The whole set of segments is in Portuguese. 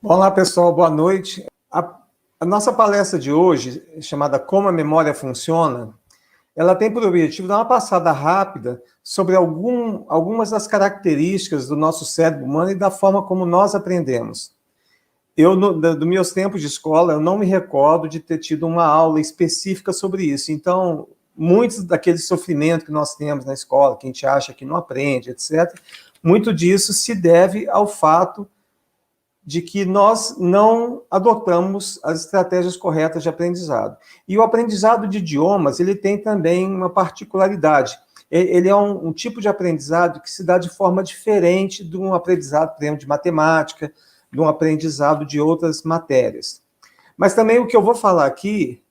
Olá, pessoal, boa noite. A nossa palestra de hoje, chamada Como a Memória Funciona, ela tem por objetivo dar uma passada rápida sobre algumas das características do nosso cérebro humano e da forma como nós aprendemos. Dos meus tempos de escola, eu não me recordo de ter tido uma aula específica sobre isso. Então, muitos daquele sofrimento que nós temos na escola, que a gente acha que não aprende, etc., muito disso se deve ao fato de que nós não adotamos as estratégias corretas de aprendizado. E o aprendizado de idiomas, ele tem também uma particularidade. Ele é um tipo de aprendizado que se dá de forma diferente de um aprendizado, por exemplo, de matemática, de um aprendizado de outras matérias. Mas também o que eu vou falar aqui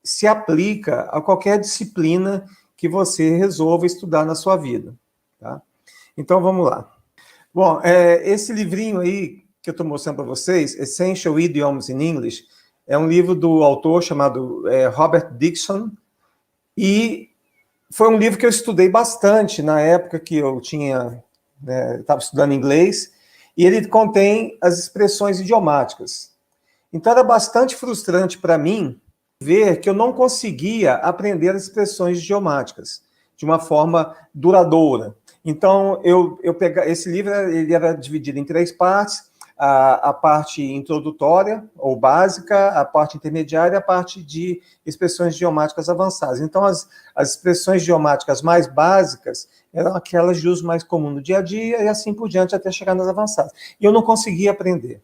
se aplica a qualquer disciplina que você resolva estudar na sua vida. Tá? Então, vamos lá. Bom, esse livrinho aí que eu estou mostrando para vocês, Essential Idioms in English, é um livro do autor chamado Robert Dixon, e foi um livro que eu estudei bastante na época que eu estava estudando inglês, e ele contém as expressões idiomáticas. Então era bastante frustrante para mim ver que eu não conseguia aprender as expressões idiomáticas de uma forma duradoura. Então, esse livro ele era dividido em 3 partes, a parte introdutória ou básica, a parte intermediária e a parte de expressões idiomáticas avançadas. Então, as expressões idiomáticas mais básicas eram aquelas de uso mais comum no dia a dia e assim por diante até chegar nas avançadas. E eu não conseguia aprender.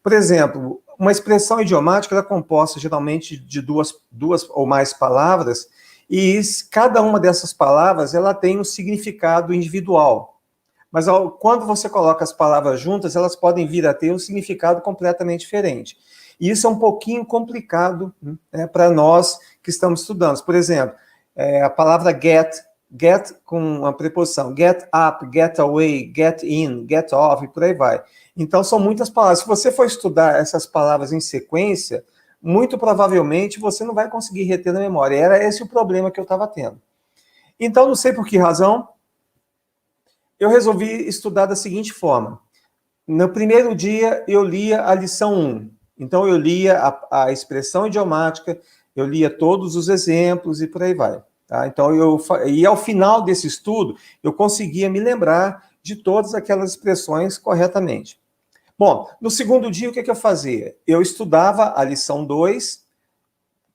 Por exemplo, uma expressão idiomática é composta geralmente de duas ou mais palavras, e cada uma dessas palavras ela tem um significado individual. Mas quando você coloca as palavras juntas, elas podem vir a ter um significado completamente diferente. E isso é um pouquinho complicado, né, para nós que estamos estudando. Por exemplo, a palavra get com a preposição get up, get away, get in, get off, e por aí vai. Então, são muitas palavras. Se você for estudar essas palavras em sequência, muito provavelmente você não vai conseguir reter na memória. Era esse o problema que eu estava tendo. Então, não sei por que razão, eu resolvi estudar da seguinte forma. No primeiro dia, eu lia a lição 1. Então, eu lia a expressão idiomática, eu lia todos os exemplos e por aí vai. Tá? Então, e ao final desse estudo, eu conseguia me lembrar de todas aquelas expressões corretamente. Bom, no segundo dia, o que eu fazia? Eu estudava a lição 2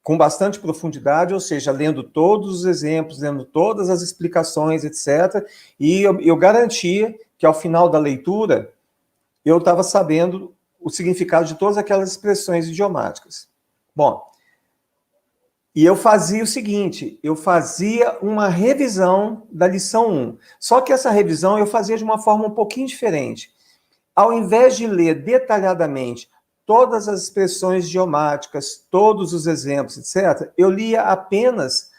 com bastante profundidade, ou seja, lendo todos os exemplos, lendo todas as explicações, etc. E eu garantia que, ao final da leitura, eu estava sabendo o significado de todas aquelas expressões idiomáticas. Bom, e eu fazia o seguinte, eu fazia uma revisão da lição 1. Só que essa revisão eu fazia de uma forma um pouquinho diferente. Ao invés de ler detalhadamente todas as expressões idiomáticas, todos os exemplos, etc., eu lia apenas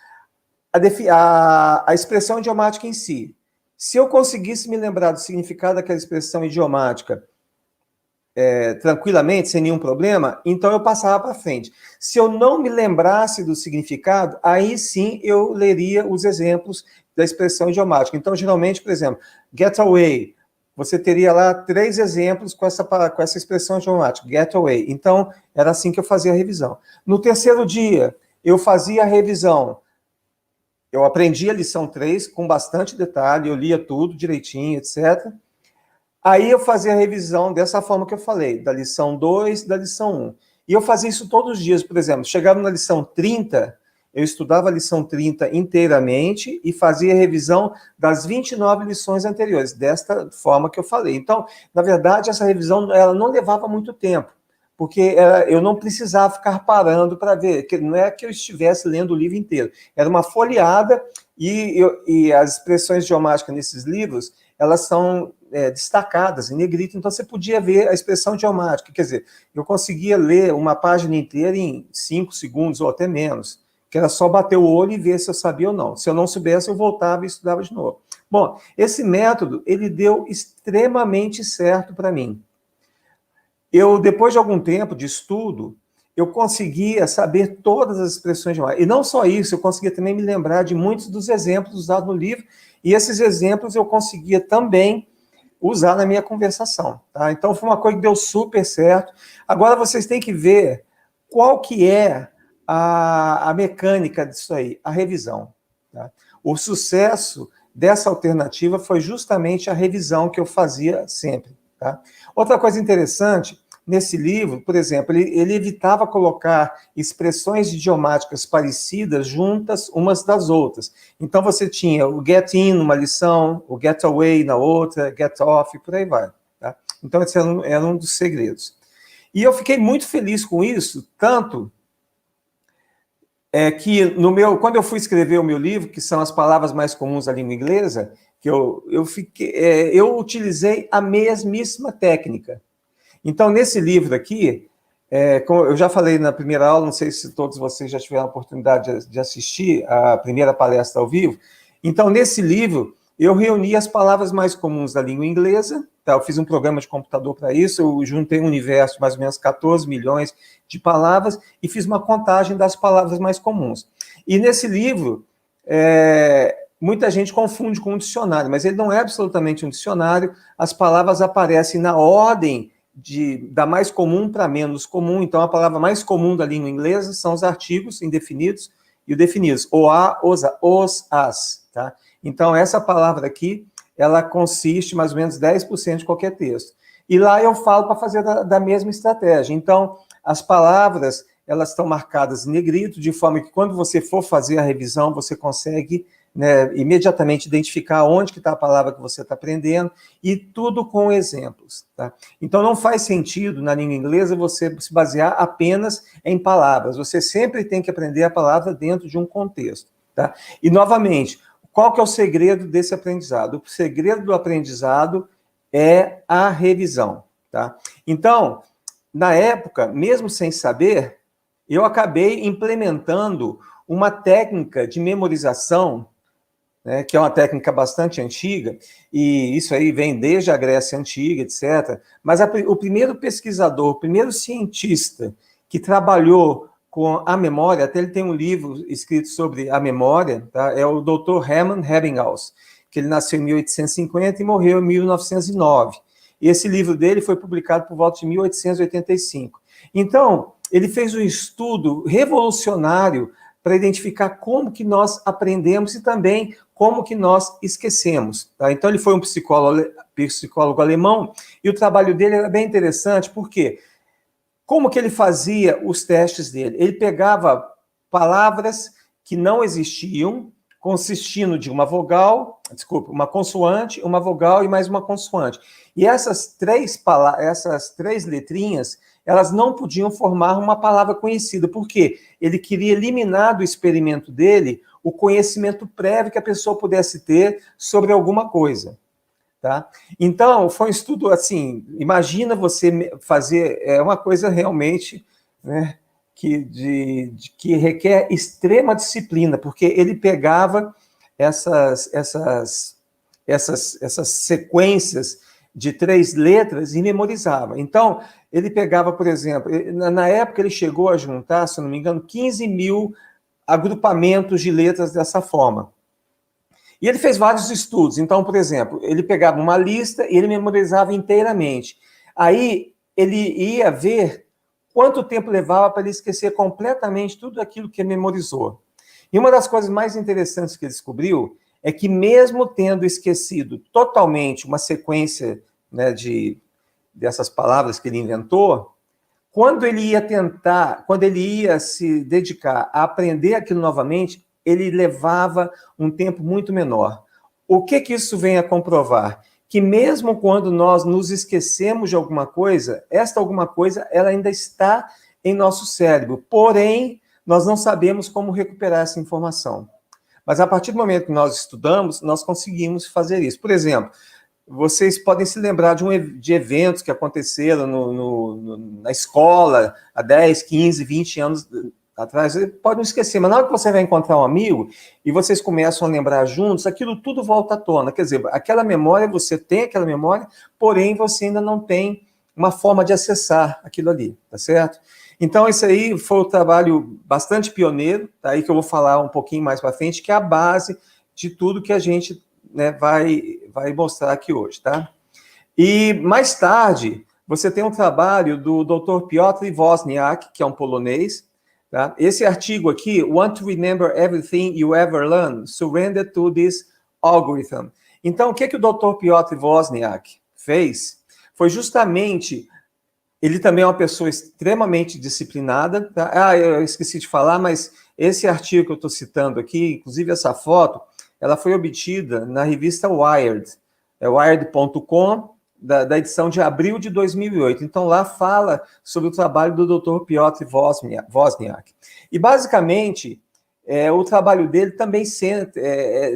a expressão idiomática em si. Se eu conseguisse me lembrar do significado daquela expressão idiomática tranquilamente, sem nenhum problema, então eu passava para frente. Se eu não me lembrasse do significado, aí sim eu leria os exemplos da expressão idiomática. Então, geralmente, por exemplo, get away, você teria lá 3 exemplos com essa expressão idiomática, get away. Então, era assim que eu fazia a revisão. No terceiro dia, eu fazia a revisão. Eu aprendi a lição 3 com bastante detalhe, eu lia tudo direitinho, etc. Aí eu fazia a revisão dessa forma que eu falei, da lição 2 e da lição 1. E eu fazia isso todos os dias, por exemplo, chegava na lição 30, eu estudava a lição 30 inteiramente e fazia a revisão das 29 lições anteriores, desta forma que eu falei. Então, na verdade, essa revisão ela não levava muito tempo, porque eu não precisava ficar parando para ver, que não é que eu estivesse lendo o livro inteiro, era uma folheada e as expressões idiomáticas nesses livros, elas são destacadas em negrito, então você podia ver a expressão idiomática, quer dizer, eu conseguia ler uma página inteira em 5 segundos ou até menos, que era só bater o olho e ver se eu sabia ou não. Se eu não soubesse, eu voltava e estudava de novo. Bom, esse método, ele deu extremamente certo para mim. Depois de algum tempo de estudo, eu conseguia saber todas as expressões idiomáticas. E não só isso, eu conseguia também me lembrar de muitos dos exemplos usados no livro, e esses exemplos eu conseguia também usar na minha conversação, tá? Então, foi uma coisa que deu super certo. Agora, vocês têm que ver qual que é a mecânica disso aí, a revisão, tá? O sucesso dessa alternativa foi justamente a revisão que eu fazia sempre, tá? Outra coisa interessante, nesse livro, por exemplo, ele evitava colocar expressões idiomáticas parecidas juntas umas das outras. Então, você tinha o get in numa lição, o get away na outra, get off, por aí vai, tá? Então, esse era um dos segredos. E eu fiquei muito feliz com isso, tanto que quando eu fui escrever o meu livro, que são as palavras mais comuns da língua inglesa, que eu utilizei a mesmíssima técnica. Então, nesse livro aqui, como eu já falei na primeira aula, não sei se todos vocês já tiveram a oportunidade de assistir a primeira palestra ao vivo. Então, nesse livro, eu reuni as palavras mais comuns da língua inglesa, tá? Eu fiz um programa de computador para isso, eu juntei um universo de mais ou menos 14 milhões de palavras e fiz uma contagem das palavras mais comuns. E nesse livro, muita gente confunde com um dicionário, mas ele não é absolutamente um dicionário, as palavras aparecem na ordem da mais comum para menos comum. Então, a palavra mais comum da língua inglesa são os artigos indefinidos e o definidos, o a, os, as, tá? Então, essa palavra aqui, ela consiste mais ou menos 10% de qualquer texto. E lá eu falo para fazer da mesma estratégia. Então, as palavras, elas estão marcadas em negrito, de forma que quando você for fazer a revisão, você consegue, né, imediatamente identificar onde que está a palavra que você está aprendendo, e tudo com exemplos, tá? Então, não faz sentido, na língua inglesa, você se basear apenas em palavras. Você sempre tem que aprender a palavra dentro de um contexto, tá? E, novamente, qual que é o segredo desse aprendizado? O segredo do aprendizado é a revisão, tá? Então, na época, mesmo sem saber, eu acabei implementando uma técnica de memorização, né, que é uma técnica bastante antiga, e isso aí vem desde a Grécia Antiga, etc. Mas o primeiro pesquisador, o primeiro cientista que trabalhou com a memória, até ele tem um livro escrito sobre a memória, tá? É o Dr. Hermann Ebbinghaus, que ele nasceu em 1850 e morreu em 1909. E esse livro dele foi publicado por volta de 1885. Então, ele fez um estudo revolucionário para identificar como que nós aprendemos e também como que nós esquecemos, tá? Então, ele foi um psicólogo alemão e o trabalho dele era bem interessante, porque como que ele fazia os testes dele? Ele pegava palavras que não existiam, consistindo de uma consoante, uma vogal e mais uma consoante. E essas três letrinhas, elas não podiam formar uma palavra conhecida. Por quê? Ele queria eliminar do experimento dele o conhecimento prévio que a pessoa pudesse ter sobre alguma coisa, tá? Então, foi um estudo assim, imagina você fazer, uma coisa realmente, né, que requer extrema disciplina, porque ele pegava essas sequências de 3 letras e memorizava. Então, ele pegava, por exemplo, na época ele chegou a juntar, se eu não me engano, 15 mil agrupamentos de letras dessa forma. E ele fez vários estudos. Então, por exemplo, ele pegava uma lista e ele memorizava inteiramente. Aí, ele ia ver quanto tempo levava para ele esquecer completamente tudo aquilo que ele memorizou. E uma das coisas mais interessantes que ele descobriu é que, mesmo tendo esquecido totalmente uma sequência, né, dessas palavras que ele inventou, quando ele ia se dedicar a aprender aquilo novamente, ele levava um tempo muito menor. O que isso vem a comprovar? Que mesmo quando nós nos esquecemos de alguma coisa, esta alguma coisa ela ainda está em nosso cérebro, porém, nós não sabemos como recuperar essa informação. Mas a partir do momento que nós estudamos, nós conseguimos fazer isso. Por exemplo, vocês podem se lembrar de eventos que aconteceram na escola há 10, 15, 20 anos atrás. Pode não esquecer, mas na hora que você vai encontrar um amigo e vocês começam a lembrar juntos, aquilo tudo volta à tona. Quer dizer, aquela memória, você tem aquela memória, porém você ainda não tem uma forma de acessar aquilo ali, tá certo? Então, isso aí foi um trabalho bastante pioneiro, tá aí que eu vou falar um pouquinho mais para frente, que é a base de tudo que a gente, né, vai mostrar aqui hoje, tá? E mais tarde, você tem um trabalho do Dr. Piotr Wozniak, que é um polonês. Tá? Esse artigo aqui, Want to Remember Everything You Ever Learned? Surrender to this Algorithm. Então, o que o Dr. Piotr Wozniak fez? Foi justamente... Ele também é uma pessoa extremamente disciplinada. Tá? Eu esqueci de falar, mas esse artigo que eu estou citando aqui, inclusive essa foto, ela foi obtida na revista Wired, wired.com, da edição de abril de 2008. Então, lá fala sobre o trabalho do Dr. Piotr Wozniak. E, basicamente, o trabalho dele também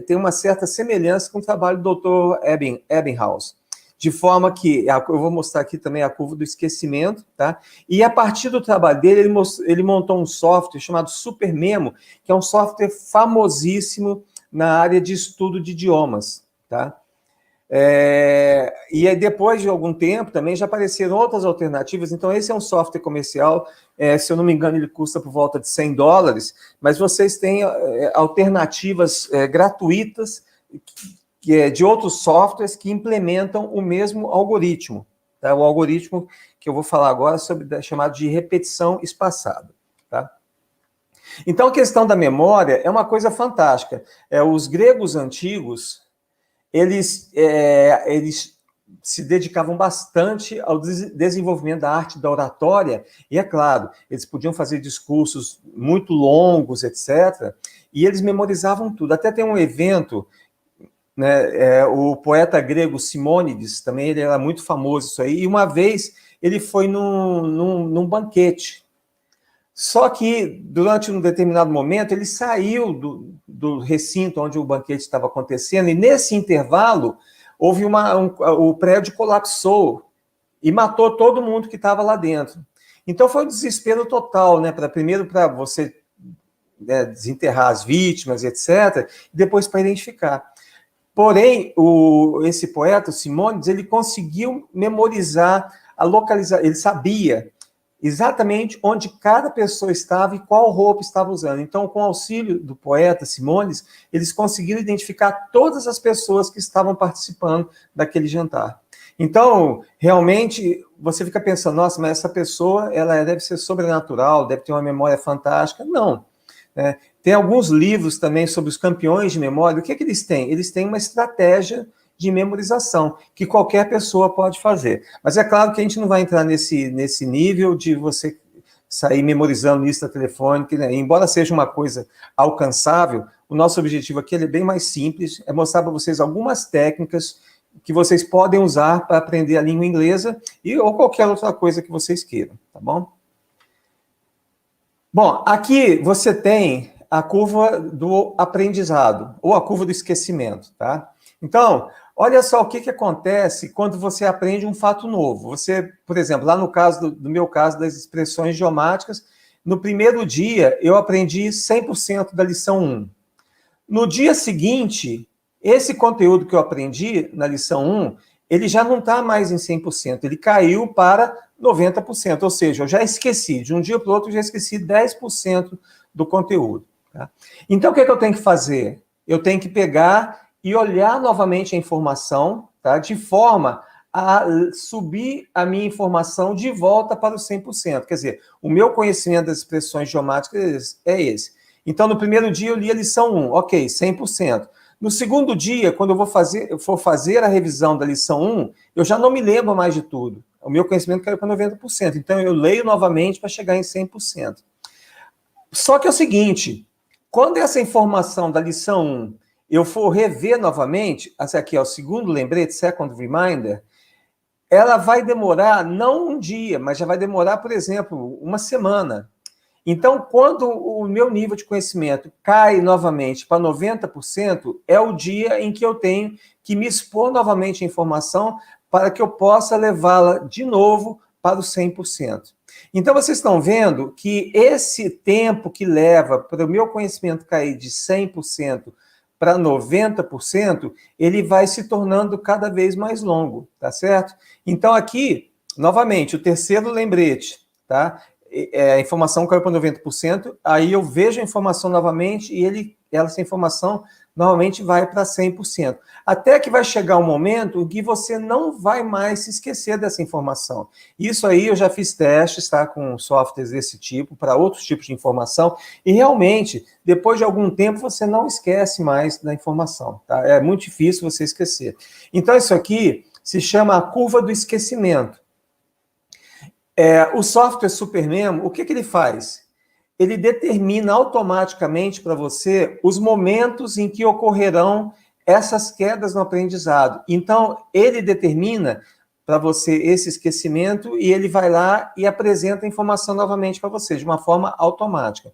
tem uma certa semelhança com o trabalho do Dr. Ebbinghaus. De forma que, eu vou mostrar aqui também a curva do esquecimento, tá? E a partir do trabalho dele, ele montou um software chamado SuperMemo, que é um software famosíssimo na área de estudo de idiomas, tá? E aí, depois de algum tempo, também já apareceram outras alternativas. Então, esse é um software comercial, se eu não me engano, ele custa por volta de $100, mas vocês têm alternativas gratuitas de outros softwares que implementam o mesmo algoritmo. Tá? O algoritmo que eu vou falar agora chamado de repetição espaçada. Tá? Então, a questão da memória é uma coisa fantástica. Os gregos antigos, eles se dedicavam bastante ao desenvolvimento da arte da oratória, e é claro, eles podiam fazer discursos muito longos, etc., e eles memorizavam tudo. Até tem um evento... Né, o poeta grego Simônides, também ele era muito famoso isso aí, e uma vez ele foi num banquete. Só que, durante um determinado momento, ele saiu do recinto onde o banquete estava acontecendo, e nesse intervalo, houve o prédio colapsou e matou todo mundo que estava lá dentro. Então, foi um desespero total, né? Primeiro para você desenterrar as vítimas, etc., e depois para identificar. Porém, esse poeta, Simônides, ele conseguiu memorizar, ele sabia exatamente onde cada pessoa estava e qual roupa estava usando. Então, com o auxílio do poeta Simônides, eles conseguiram identificar todas as pessoas que estavam participando daquele jantar. Então, realmente, você fica pensando, nossa, mas essa pessoa, ela deve ser sobrenatural, deve ter uma memória fantástica. Não. Tem alguns livros também sobre os campeões de memória. O que eles têm? Eles têm uma estratégia de memorização, que qualquer pessoa pode fazer. Mas é claro que a gente não vai entrar nesse nível de você sair memorizando lista telefônica, né? Embora seja uma coisa alcançável, o nosso objetivo aqui é bem mais simples, é mostrar para vocês algumas técnicas que vocês podem usar para aprender a língua inglesa ou qualquer outra coisa que vocês queiram, tá bom? Bom, aqui você tem a curva do aprendizado, ou a curva do esquecimento, tá? Então, olha só o que acontece quando você aprende um fato novo. Você, por exemplo, lá no caso do meu caso das expressões idiomáticas, no primeiro dia eu aprendi 100% da lição 1. No dia seguinte, esse conteúdo que eu aprendi na lição 1, ele já não está mais em 100%, ele caiu para 90%, ou seja, eu já esqueci, de um dia para o outro eu já esqueci 10% do conteúdo. Tá? Então, o que eu tenho que fazer? Eu tenho que pegar e olhar novamente a informação, tá? De forma a subir a minha informação de volta para o 100%. Quer dizer, o meu conhecimento das expressões idiomáticas é esse. Então, no primeiro dia eu li a lição 1, ok, 100%. No segundo dia, quando eu for fazer a revisão da lição 1, eu já não me lembro mais de tudo. O meu conhecimento caiu para 90%. Então, eu leio novamente para chegar em 100%. Só que é o seguinte, quando essa informação da lição 1 eu for rever novamente, esse aqui é o segundo lembrete, second reminder, ela vai demorar não um dia, mas já vai demorar, por exemplo, uma semana. Então, quando o meu nível de conhecimento cai novamente para 90%, é o dia em que eu tenho que me expor novamente à informação para que eu possa levá-la de novo para o 100%. Então, vocês estão vendo que esse tempo que leva para o meu conhecimento cair de 100% para 90%, ele vai se tornando cada vez mais longo, tá certo? Então, aqui, novamente, o terceiro lembrete, tá? A informação caiu para 90%, aí eu vejo a informação novamente e essa informação normalmente vai para 100%. Até que vai chegar um momento em que você não vai mais se esquecer dessa informação. Isso aí eu já fiz testes, tá, com softwares desse tipo, para outros tipos de informação, e realmente, depois de algum tempo, você não esquece mais da informação. Tá? É muito difícil você esquecer. Então, isso aqui se chama a curva do esquecimento. O software SuperMemo, o que ele faz? Ele determina automaticamente para você os momentos em que ocorrerão essas quedas no aprendizado. Então, ele determina para você esse esquecimento e ele vai lá e apresenta a informação novamente para você, de uma forma automática.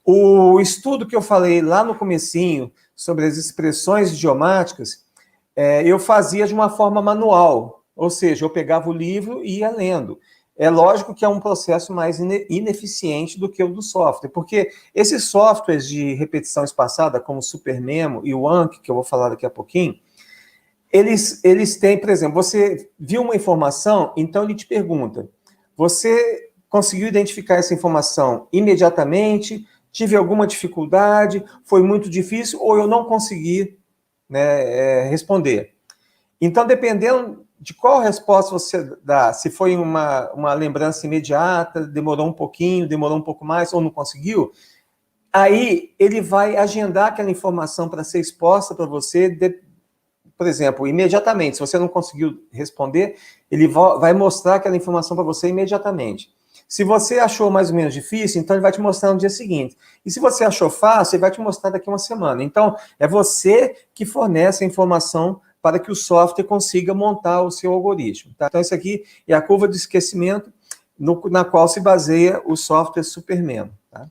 O estudo que eu falei lá no comecinho, sobre as expressões idiomáticas, eu fazia de uma forma manual, ou seja, eu pegava o livro e ia lendo. É lógico que é um processo mais ineficiente do que o do software, porque esses softwares de repetição espaçada, como o SuperMemo e o Anki, que eu vou falar daqui a pouquinho, eles têm, por exemplo, você viu uma informação, então ele te pergunta, você conseguiu identificar essa informação imediatamente? Tive alguma dificuldade? Foi muito difícil? Ou eu não consegui, né, responder? Então, dependendo de qual resposta você dá, se foi uma lembrança imediata, demorou um pouquinho, demorou um pouco mais, ou não conseguiu, aí ele vai agendar aquela informação para ser exposta para você, por exemplo, imediatamente. Se você não conseguiu responder, ele vai mostrar aquela informação para você imediatamente. Se você achou mais ou menos difícil, então ele vai te mostrar no dia seguinte. E se você achou fácil, ele vai te mostrar daqui a uma semana. Então, é você que fornece a informação para que o software consiga montar o seu algoritmo. Tá? Então, isso aqui é a curva de esquecimento na qual se baseia o software SuperMemo. Tá?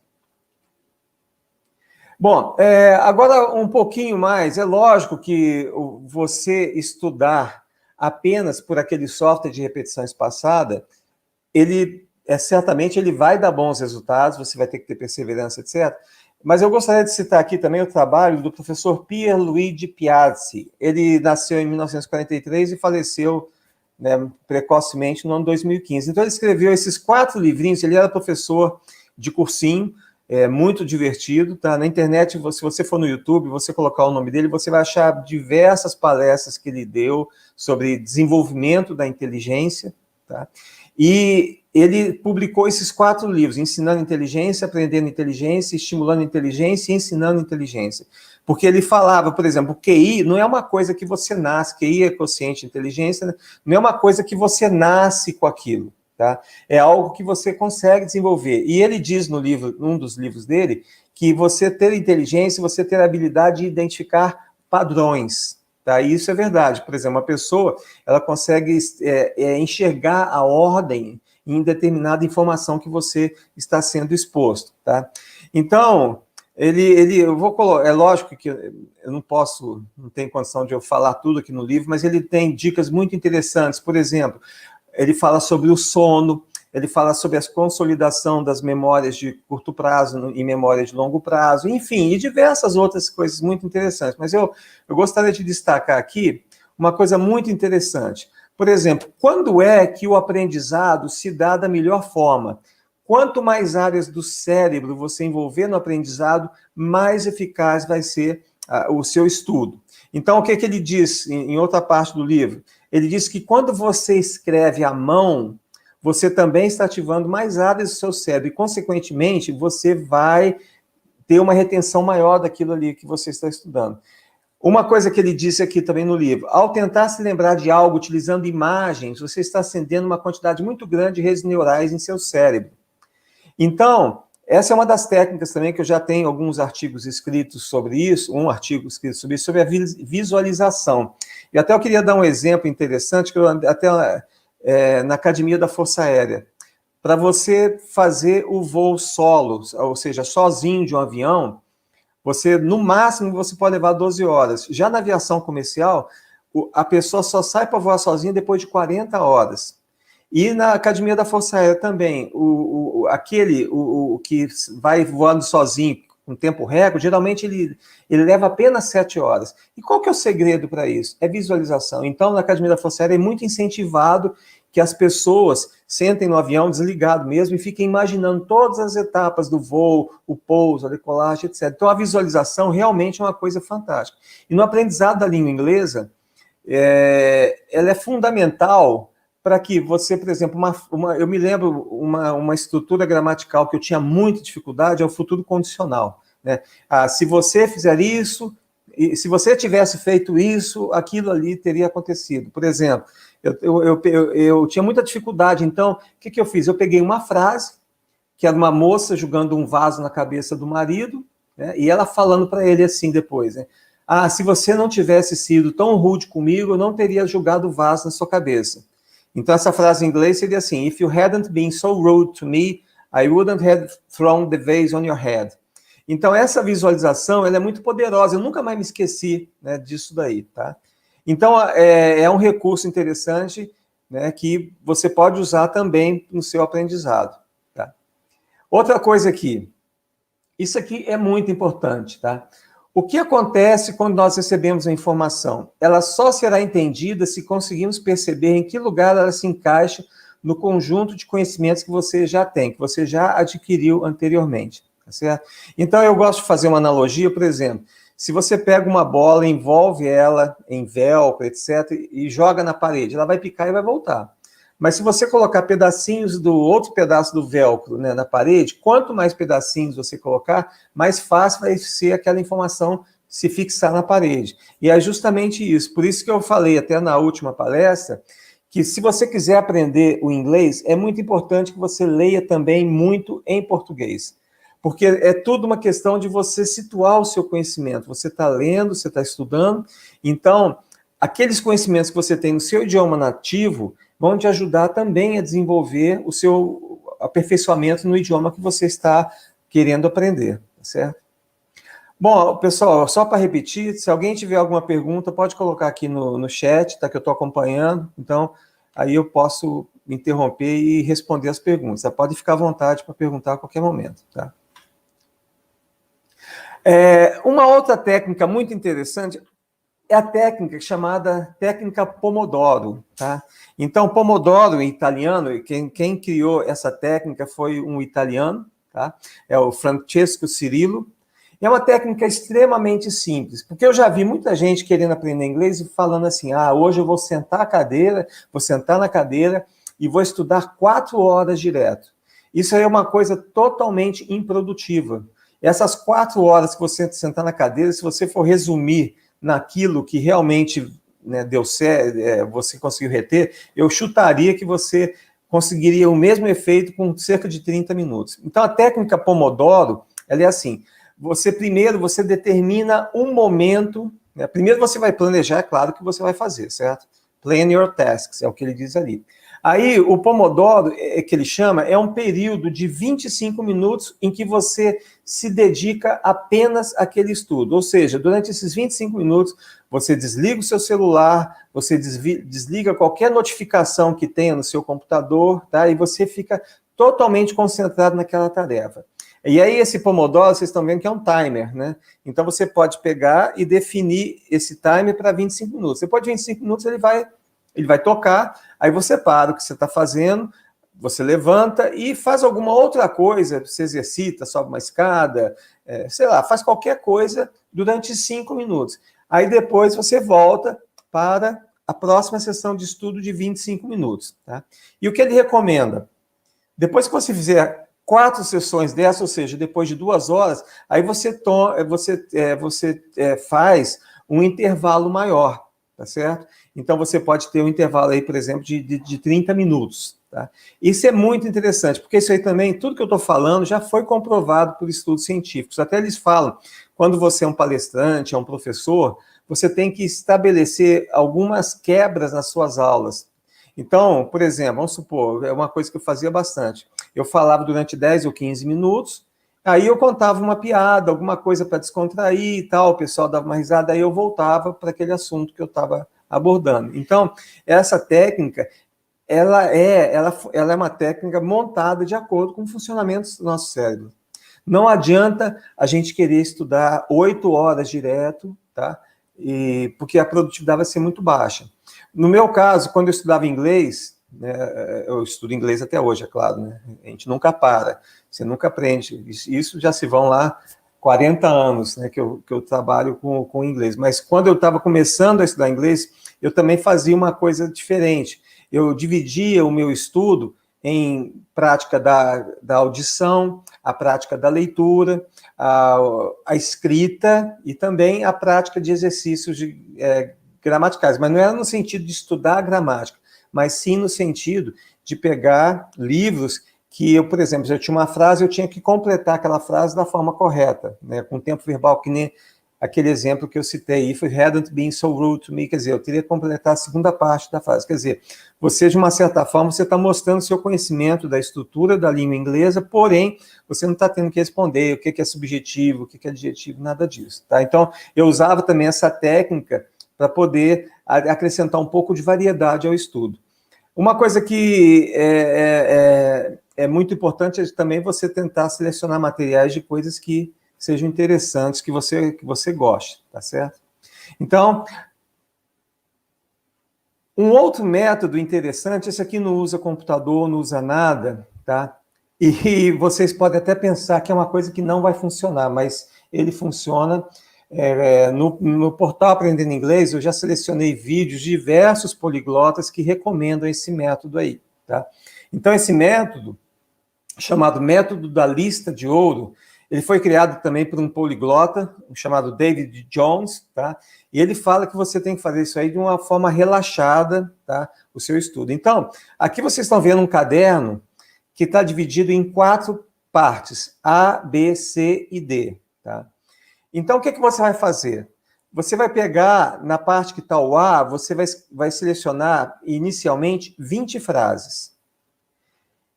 Bom, agora um pouquinho mais. É lógico que você estudar apenas por aquele software de repetição espaçada, certamente ele vai dar bons resultados, você vai ter que ter perseverança, etc. Mas eu gostaria de citar aqui também o trabalho do professor Pierluigi Piazzi. Ele nasceu em 1943 e faleceu, né, precocemente no ano 2015. Então ele escreveu esses 4 livrinhos, ele era professor de cursinho, muito divertido, tá? Na internet, se você for no YouTube, você colocar o nome dele, você vai achar diversas palestras que ele deu sobre desenvolvimento da inteligência, tá? E ele publicou esses 4 livros, Ensinando Inteligência, Aprendendo Inteligência, Estimulando Inteligência e Ensinando Inteligência. Porque ele falava, por exemplo, QI não é uma coisa que você nasce, QI é quociente de inteligência, não é uma coisa que você nasce com aquilo, tá? É algo que você consegue desenvolver. E ele diz no livro, num dos livros dele, que você ter inteligência, você ter a habilidade de identificar padrões. Tá? E isso é verdade. Por exemplo, uma pessoa ela consegue enxergar a ordem em determinada informação que você está sendo exposto. Tá? Então, eu vou colocar, é lógico que eu não tenho condição de eu falar tudo aqui no livro, mas ele tem dicas muito interessantes. Por exemplo, ele fala sobre o sono, ele fala sobre a consolidação das memórias de curto prazo e memórias de longo prazo, enfim, e diversas outras coisas muito interessantes. Mas eu gostaria de destacar aqui uma coisa muito interessante. Por exemplo, quando é que o aprendizado se dá da melhor forma? Quanto mais áreas do cérebro você envolver no aprendizado, mais eficaz vai ser o seu estudo. Então, o que ele diz em outra parte do livro? Ele diz que quando você escreve à mão, você também está ativando mais áreas do seu cérebro e, consequentemente, você vai ter uma retenção maior daquilo ali que você está estudando. Uma coisa que ele disse aqui também no livro, ao tentar se lembrar de algo utilizando imagens, você está acendendo uma quantidade muito grande de redes neurais em seu cérebro. Então, essa é uma das técnicas também que eu já tenho alguns artigos escritos sobre isso, um artigo escrito sobre isso, sobre a visualização. E até eu queria dar um exemplo interessante, que eu até na Academia da Força Aérea. Para você fazer o voo solo, ou seja, sozinho de um avião, no máximo, você pode levar 12 horas. Já na aviação comercial, a pessoa só sai para voar sozinha depois de 40 horas. E na Academia da Força Aérea também, aquele que vai voando sozinho, com tempo recorde, geralmente ele leva apenas 7 horas. E qual que é o segredo para isso? É visualização. Então, na Academia da Força Aérea é muito incentivado que as pessoas sentem no avião desligado mesmo e fiquem imaginando todas as etapas do voo, o pouso, a decolagem, etc. Então, a visualização realmente é uma coisa fantástica. E no aprendizado da língua inglesa, ela é fundamental para que você, por exemplo, eu me lembro uma estrutura gramatical que eu tinha muita dificuldade, é o futuro condicional, né? Se você fizer isso, e se você tivesse feito isso, aquilo ali teria acontecido. Por exemplo, eu tinha muita dificuldade, então, o que eu fiz? Eu peguei uma frase, que era uma moça jogando um vaso na cabeça do marido, né, e ela falando para ele assim depois, né? Se você não tivesse sido tão rude comigo, eu não teria jogado o vaso na sua cabeça. Então, essa frase em inglês seria assim: If you hadn't been so rude to me, I wouldn't have thrown the vase on your head. Então, essa visualização, ela é muito poderosa. Eu nunca mais me esqueci, né, disso daí, tá? Então, é um recurso interessante, né, que você pode usar também no seu aprendizado, tá? Outra coisa aqui. Isso aqui é muito importante, tá? O que acontece quando nós recebemos a informação? Ela só será entendida se conseguirmos perceber em que lugar ela se encaixa no conjunto de conhecimentos que você já tem, que você já adquiriu anteriormente, tá certo? Então, eu gosto de fazer uma analogia, por exemplo, se você pega uma bola, envolve ela em velcro, etc., e joga na parede, ela vai picar e vai voltar. Mas se você colocar pedacinhos do outro pedaço do velcro, né, na parede, quanto mais pedacinhos você colocar, mais fácil vai ser aquela informação se fixar na parede. E é justamente isso. Por isso que eu falei até na última palestra, que se você quiser aprender o inglês, é muito importante que você leia também muito em português. Porque é tudo uma questão de você situar o seu conhecimento. Você está lendo, você está estudando, então, aqueles conhecimentos que você tem no seu idioma nativo vão te ajudar também a desenvolver o seu aperfeiçoamento no idioma que você está querendo aprender, tá certo? Bom, pessoal, só para repetir, se alguém tiver alguma pergunta, pode colocar aqui no chat, tá, que eu estou acompanhando, então aí eu posso interromper e responder as perguntas. Tá? Pode ficar à vontade para perguntar a qualquer momento, tá? Uma outra técnica muito interessante é a técnica chamada técnica Pomodoro, tá? Então, Pomodoro, em italiano, quem criou essa técnica foi um italiano, tá? É o Francesco Cirillo. E é uma técnica extremamente simples, porque eu já vi muita gente querendo aprender inglês e falando assim, hoje eu vou sentar na cadeira e vou estudar 4 horas direto. Isso aí é uma coisa totalmente improdutiva. Essas 4 horas que você sentar na cadeira, se você for resumir naquilo que realmente, né, deu certo, você conseguiu reter, eu chutaria que você conseguiria o mesmo efeito com cerca de 30 minutos. Então, a técnica Pomodoro, ela é assim, primeiro você determina um momento, né, primeiro você vai planejar, é claro que você vai fazer, certo? Plan your tasks, é o que ele diz ali. Aí, o Pomodoro, que ele chama, é um período de 25 minutos em que você se dedica apenas àquele estudo. Ou seja, durante esses 25 minutos, você desliga o seu celular, você desliga qualquer notificação que tenha no seu computador, tá? E você fica totalmente concentrado naquela tarefa. E aí, esse Pomodoro, vocês estão vendo que é um timer, né? Então, você pode pegar e definir esse timer para 25 minutos. Depois de 25 minutos, ele vai tocar, aí você para o que você está fazendo, você levanta e faz alguma outra coisa, se exercita, sobe uma escada, sei lá, faz qualquer coisa durante 5 minutos. Aí depois você volta para a próxima sessão de estudo de 25 minutos. Tá? E o que ele recomenda? Depois que você fizer 4 sessões dessas, ou seja, depois de 2 horas, aí você faz um intervalo maior, tá certo? Então, você pode ter um intervalo aí, por exemplo, de 30 minutos. Tá? Isso é muito interessante, porque isso aí também, tudo que eu estou falando, já foi comprovado por estudos científicos. Até eles falam, quando você é um palestrante, é um professor, você tem que estabelecer algumas quebras nas suas aulas. Então, por exemplo, vamos supor, é uma coisa que eu fazia bastante. Eu falava durante 10 ou 15 minutos, aí eu contava uma piada, alguma coisa para descontrair e tal, o pessoal dava uma risada, aí eu voltava para aquele assunto que eu estava abordando. Então, essa técnica, ela é uma técnica montada de acordo com o funcionamento do nosso cérebro. Não adianta a gente querer estudar 8 horas direto, tá? Porque a produtividade vai ser muito baixa. No meu caso, quando eu estudava inglês, né? Eu estudo inglês até hoje, é claro, né? A gente nunca para, você nunca aprende. Isso já se vão lá 40 anos, né, que eu trabalho com inglês. Mas quando eu estava começando a estudar inglês, eu também fazia uma coisa diferente. Eu dividia o meu estudo em prática da audição, a prática da leitura, a escrita e também a prática de exercícios gramaticais. Mas não era no sentido de estudar a gramática, mas sim no sentido de pegar livros que eu, por exemplo, se eu tinha uma frase, eu tinha que completar aquela frase da forma correta, né, com tempo verbal, que nem aquele exemplo que eu citei, if it hadn't been so rude to me, quer dizer, eu teria que completar a segunda parte da frase, quer dizer, você, de uma certa forma, você está mostrando seu conhecimento da estrutura da língua inglesa, porém, você não está tendo que responder o que é subjetivo, o que é adjetivo, nada disso, tá? Então, eu usava também essa técnica para poder acrescentar um pouco de variedade ao estudo. Uma coisa que é muito importante é também você tentar selecionar materiais de coisas que sejam interessantes, que você goste, tá certo? Então, um outro método interessante, esse aqui não usa computador, não usa nada, tá? E vocês podem até pensar que é uma coisa que não vai funcionar, mas ele funciona. No portal Aprendendo Inglês, eu já selecionei vídeos de diversos poliglotas que recomendam esse método aí, tá? Então, esse método, chamado Método da Lista de Ouro, ele foi criado também por um poliglota chamado David Jones, tá? E ele fala que você tem que fazer isso aí de uma forma relaxada, tá? O seu estudo. Então, aqui vocês estão vendo um caderno que está dividido em 4 partes, A, B, C e D, tá? Então, o que você vai fazer? Você vai pegar, na parte que está o A, você vai selecionar, inicialmente, 20 frases.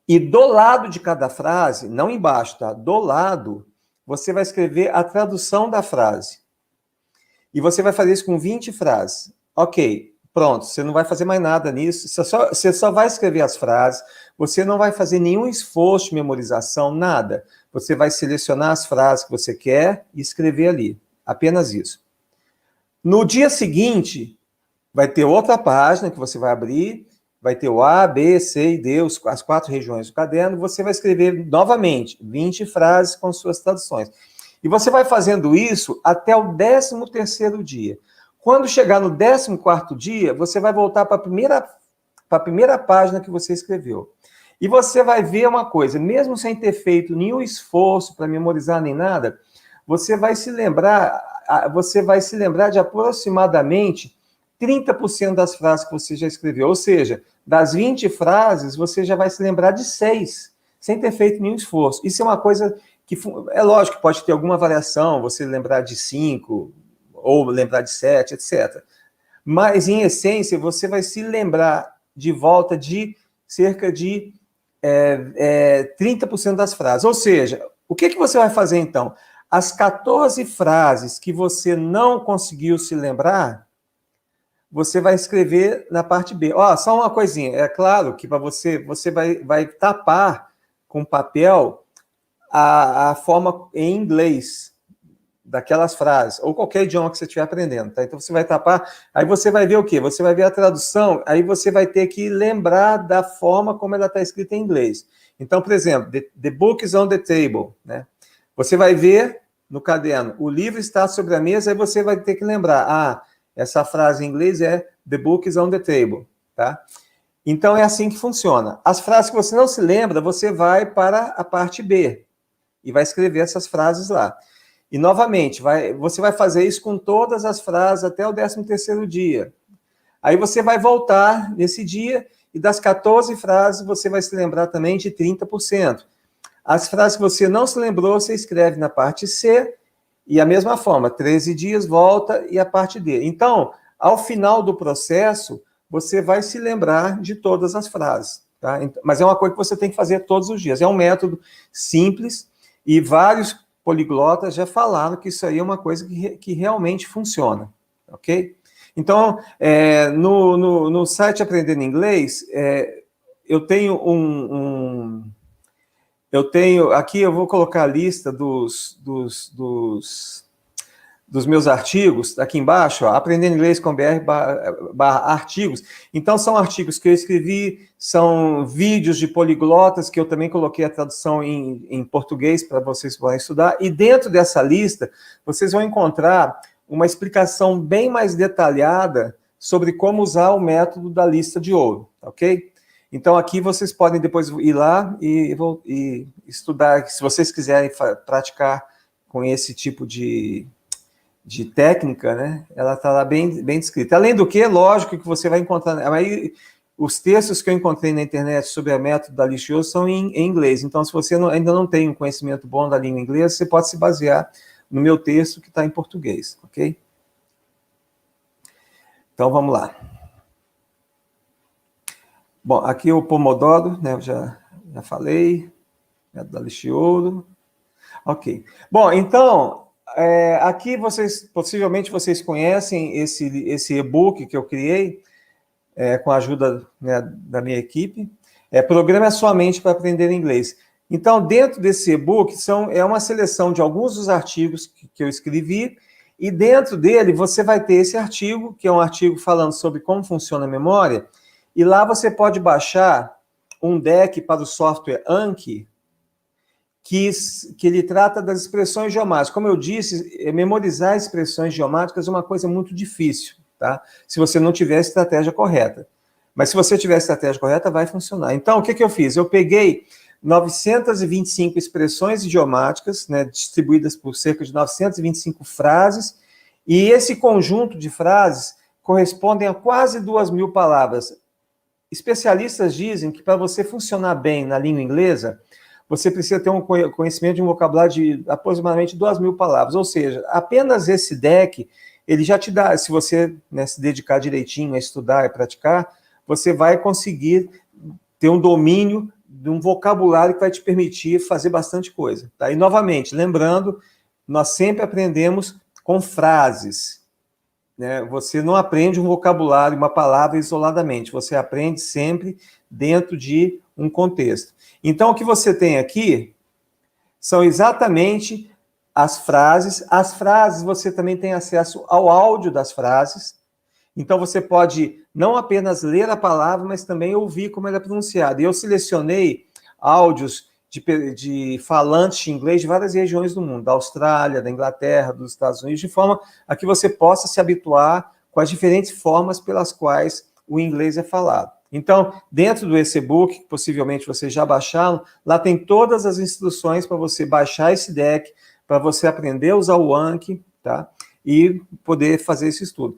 E do lado de cada frase, não embaixo, tá? Do lado, você vai escrever a tradução da frase. E você vai fazer isso com 20 frases. Ok, pronto, você não vai fazer mais nada nisso, você só vai escrever as frases, você não vai fazer nenhum esforço de memorização, nada. Você vai selecionar as frases que você quer e escrever ali. Apenas isso. No dia seguinte, vai ter outra página que você vai abrir, vai ter o A, B, C e D, as 4 regiões do caderno, você vai escrever novamente 20 frases com suas traduções. E você vai fazendo isso até o 13º dia. Quando chegar no 14º dia, você vai voltar para a primeira página que você escreveu. E você vai ver uma coisa, mesmo sem ter feito nenhum esforço para memorizar nem nada, você vai se lembrar de aproximadamente 30% das frases que você já escreveu. Ou seja, das 20 frases, você já vai se lembrar de 6, sem ter feito nenhum esforço. Isso é uma coisa que, é lógico que pode ter alguma variação, você lembrar de 5, ou lembrar de 7, etc. Mas, em essência, você vai se lembrar de volta de cerca de 30% das frases. Ou seja, o que você vai fazer, então? As 14 frases que você não conseguiu se lembrar, você vai escrever na parte B. Só uma coisinha, é claro que para você vai tapar com papel a forma em inglês daquelas frases, ou qualquer idioma que você estiver aprendendo, tá? Então você vai tapar, aí você vai ver o quê? Você vai ver a tradução, aí você vai ter que lembrar da forma como ela está escrita em inglês. Então, por exemplo, the book is on the table, né? Você vai ver no caderno, o livro está sobre a mesa, aí você vai ter que lembrar, essa frase em inglês é the book is on the table, tá? Então é assim que funciona. As frases que você não se lembra, você vai para a parte B e vai escrever essas frases lá. E novamente, você vai fazer isso com todas as frases até o 13º dia. Aí você vai voltar nesse dia e das 14 frases você vai se lembrar também de 30%. As frases que você não se lembrou, você escreve na parte C, e a mesma forma, 13 dias, volta, e a parte D. Então, ao final do processo, você vai se lembrar de todas as frases, tá? Mas é uma coisa que você tem que fazer todos os dias. É um método simples, e vários poliglotas já falaram que isso aí é uma coisa que realmente funciona, ok? Então, no site Aprendendo Inglês, eu tenho aqui eu vou colocar a lista dos meus artigos, aqui embaixo, ó, Aprendendo Inglês com BR/artigos. Então, são artigos que eu escrevi, são vídeos de poliglotas, que eu também coloquei a tradução em português para vocês poderem estudar. E dentro dessa lista, vocês vão encontrar uma explicação bem mais detalhada sobre como usar o método da lista de ouro, ok? Então, aqui vocês podem depois ir lá e estudar, se vocês quiserem praticar com esse tipo de técnica, né? Ela está lá bem descrita. Além do que, lógico que você vai encontrar... Aí, os textos que eu encontrei na internet sobre o método da lista de ouro são em inglês. Então, se você ainda não tem um conhecimento bom da língua inglesa, você pode se basear no meu texto que está em português, ok? Então, vamos lá. Bom, aqui o Pomodoro, né? Eu já falei. Método da lista de ouro. Ok. Bom, então... aqui possivelmente vocês conhecem esse e-book que eu criei com a ajuda, né, da minha equipe. Programa Sua Mente para Aprender Inglês. Então, dentro desse e-book é uma seleção de alguns dos artigos que eu escrevi, e dentro dele você vai ter esse artigo, que é um artigo falando sobre como funciona a memória, e lá você pode baixar um deck para o software Anki, que ele trata das expressões idiomáticas. Como eu disse, memorizar expressões idiomáticas é uma coisa muito difícil, tá? Se você não tiver a estratégia correta. Mas se você tiver a estratégia correta, vai funcionar. Então, o que eu fiz? Eu peguei 925 expressões idiomáticas, né, distribuídas por cerca de 925 frases, e esse conjunto de frases correspondem a quase 2.000 palavras. Especialistas dizem que para você funcionar bem na língua inglesa, você precisa ter um conhecimento de um vocabulário de aproximadamente 2.000 palavras. Ou seja, apenas esse deck, ele já te dá, se você, né, se dedicar direitinho a estudar e praticar, você vai conseguir ter um domínio de um vocabulário que vai te permitir fazer bastante coisa. Tá? E, novamente, lembrando, nós sempre aprendemos com frases. Né? Você não aprende um vocabulário, uma palavra isoladamente. Você aprende sempre dentro de um contexto. Então, o que você tem aqui são exatamente as frases. As frases, você também tem acesso ao áudio das frases. Então, você pode não apenas ler a palavra, mas também ouvir como ela é pronunciada. E eu selecionei áudios de falantes de inglês de várias regiões do mundo, da Austrália, da Inglaterra, dos Estados Unidos, de forma a que você possa se habituar com as diferentes formas pelas quais o inglês é falado. Então, dentro do e-book, que possivelmente vocês já baixaram, lá tem todas as instruções para você baixar esse deck, para você aprender a usar o Anki, tá? E poder fazer esse estudo.